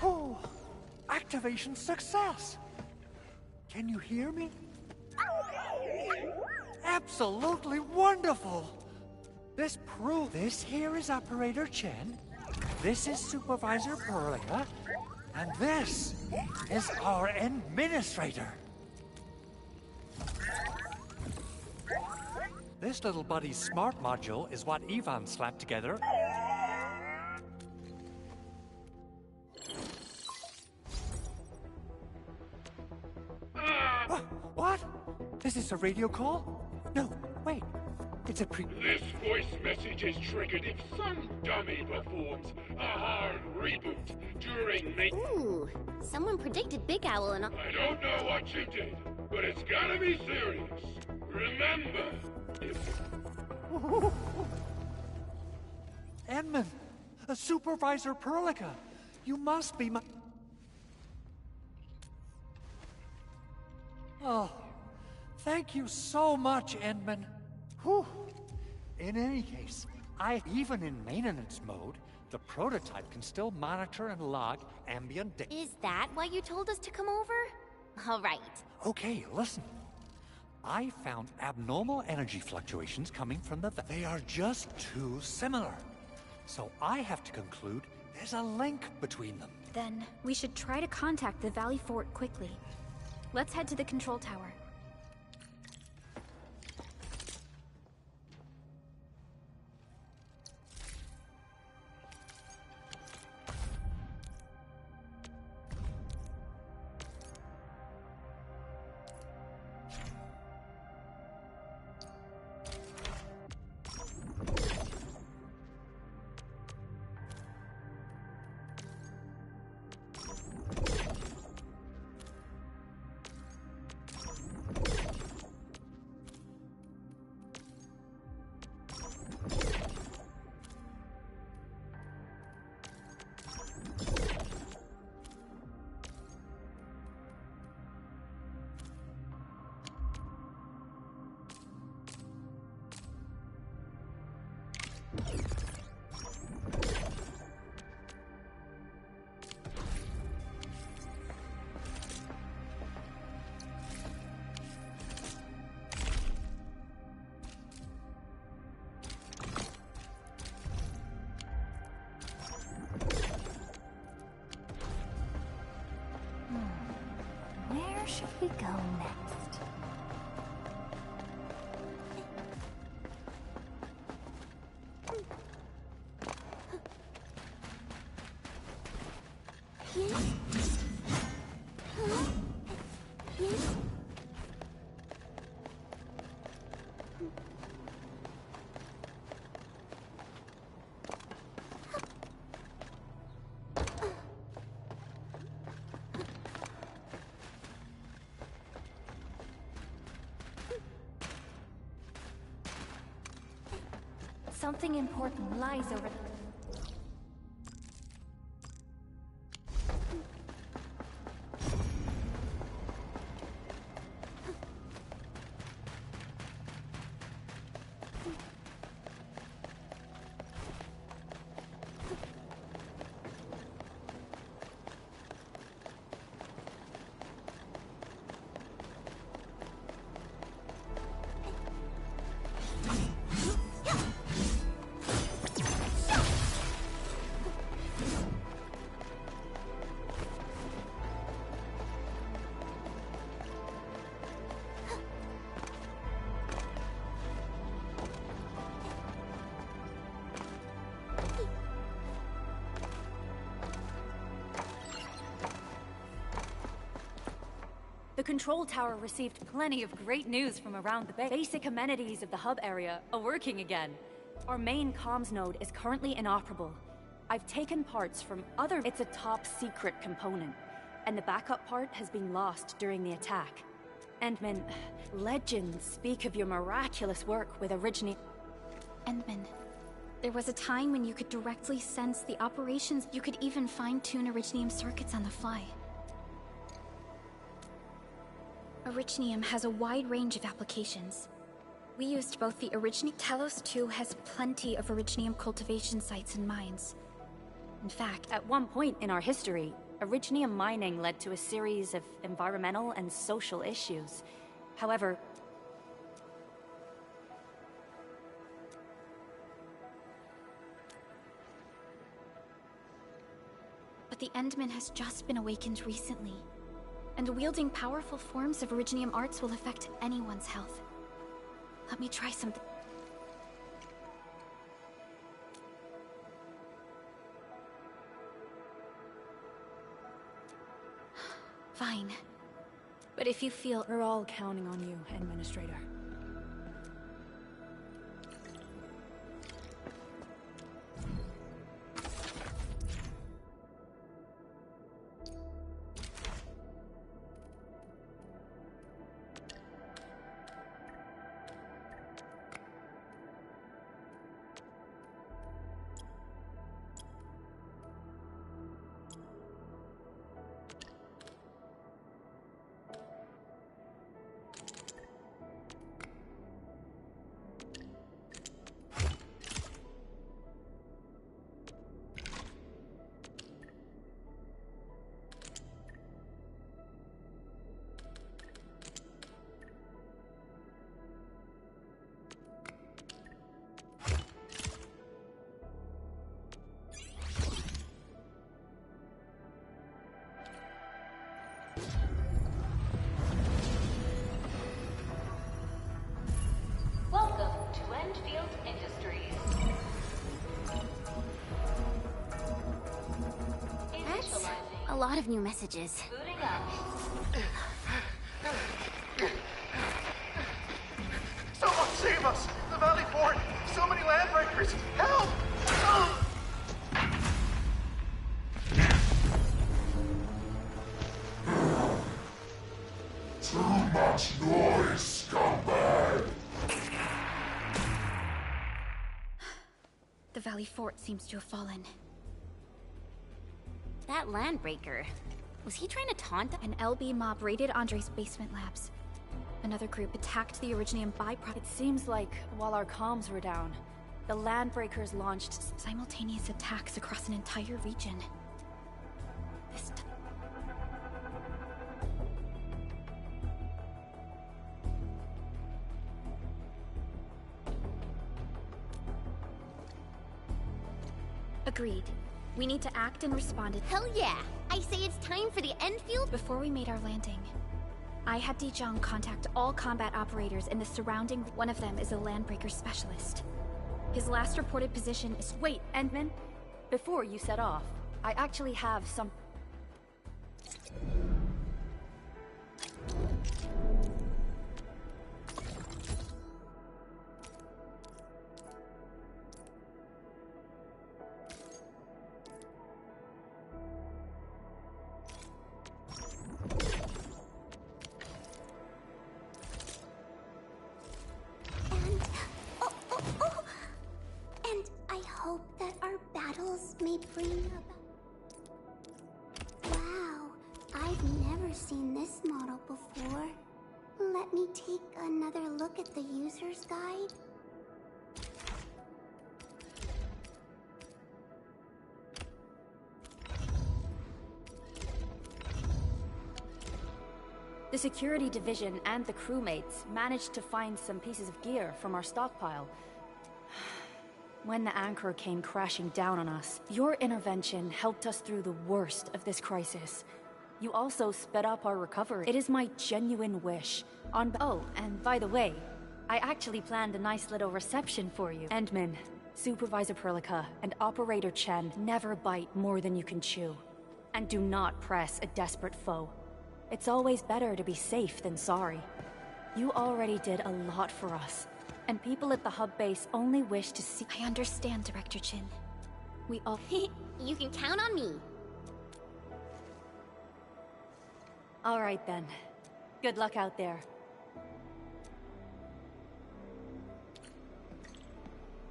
Oh, activation success! Can you hear me? Absolutely wonderful! This here is Operator Chen, this is Supervisor Perlia, and this is our Administrator. This little buddy's smart module is what Ivan slapped together. What? Is this a radio call? No, wait. It's a This voice message is triggered if some dummy performs a hard reboot during Ooh, someone predicted Big Owl and... I don't know what you did, but it's gotta be serious. Remember, if... Edmund, Supervisor Perlica, you must be my... Oh, thank you so much, Edmund. Whew. In any case, even in maintenance mode, the prototype can still monitor and log ambient data. Is that why you told us to come over? All right. Okay, listen. I found abnormal energy fluctuations coming from the... They are just too similar. So I have to conclude there's a link between them. Then we should try to contact the Valley Fort quickly. Let's head to the control tower. we go next? Something important lies over there. The control tower received plenty of great news from around the base. Basic amenities of the hub area are working again. Our main comms node is currently inoperable. I've taken parts from other... It's a top secret component, and the backup part has been lost during the attack. Endman, legends speak of your miraculous work with Originium. Endman, there was a time when you could directly sense the operations. You could even fine-tune Originium circuits on the fly. Originium has a wide range of applications. We used both the Originium... Telos 2 has plenty of Originium cultivation sites and mines. In fact, at one point in our history, Originium mining led to a series of environmental and social issues. However, but the Endman has just been awakened recently. And wielding powerful forms of Originium arts will affect anyone's health. Let me try something. Fine. But if you feel... We're all counting on you, Administrator. Welcome to Endfield Industries. That's a lot of new messages. Booting up. Someone save us! The Valley Fort! So many landbreakers! Help! Oh! Too much noise, scumbag! The Valley Fort seems to have fallen. That landbreaker. Was he trying to taunt us? An LB mob raided Andre's basement labs. Another group attacked the Originium byproduct. It seems like, while our comms were down, the landbreakers launched simultaneous attacks across an entire region. This... Agreed. We need to act and respond. Hell yeah! I say it's time for the Endfield. Before we made our landing, I had Dijong contact all combat operators in the surrounding... One of them is a landbreaker specialist. His last reported position is... Wait, Endman. Before you set off, I actually have some... And I hope that our battles may bring about... Wow, I've never seen this model before. Let me take another look at the user's guide. The security division and the crewmates managed to find some pieces of gear from our stockpile. When the anchor came crashing down on us, your intervention helped us through the worst of this crisis. You also sped up our recovery. It is my genuine wish. Oh, and by the way, I actually planned a nice little reception for you. Endman, Supervisor Perlica, and Operator Chen never bite more than you can chew. And do not press a desperate foe. It's always better to be safe than sorry. You already did a lot for us, and people at the hub base only wish to see— I understand, Director Chin. We all— You can count on me. All right then. Good luck out there.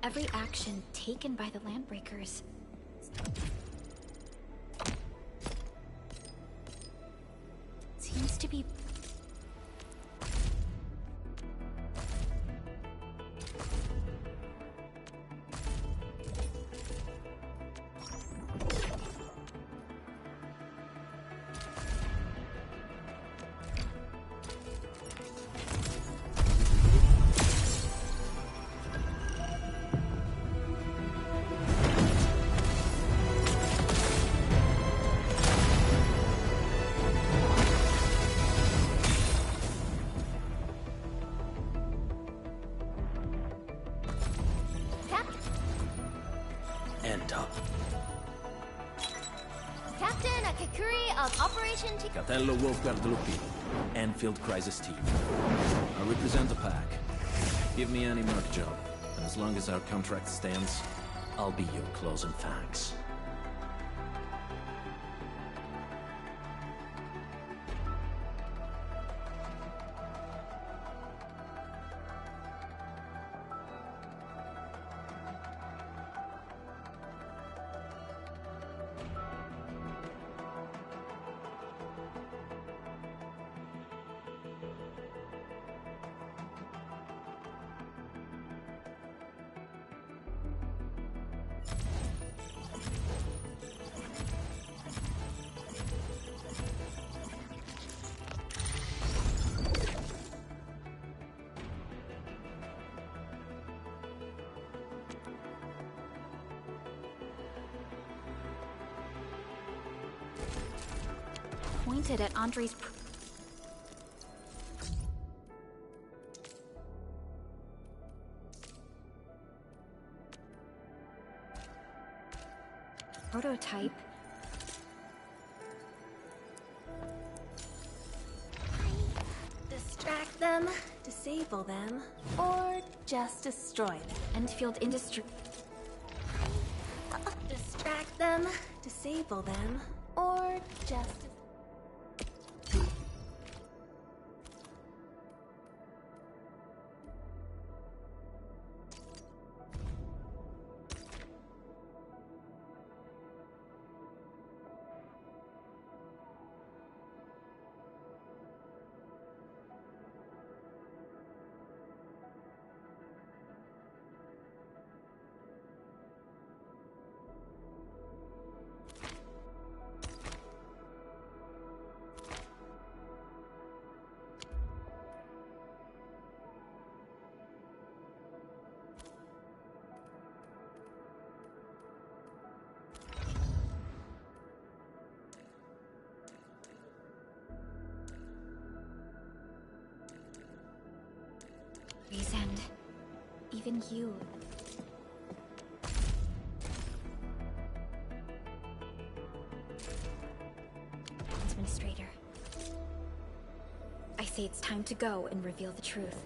Every action taken by the Landbreakers seems to be... Captain Akakuri of Operation T... Catello Wolfguard Lupino, Endfield Crisis Team. I represent the pack. Give me any merc job, and as long as our contract stands, I'll be your claws and fangs. Pointed at Andre's... prototype. Distract them, disable them, or just destroy them. Endfield Industry... Distract them, disable them, or just... even you. Administrator. I say it's time to go and reveal the truth.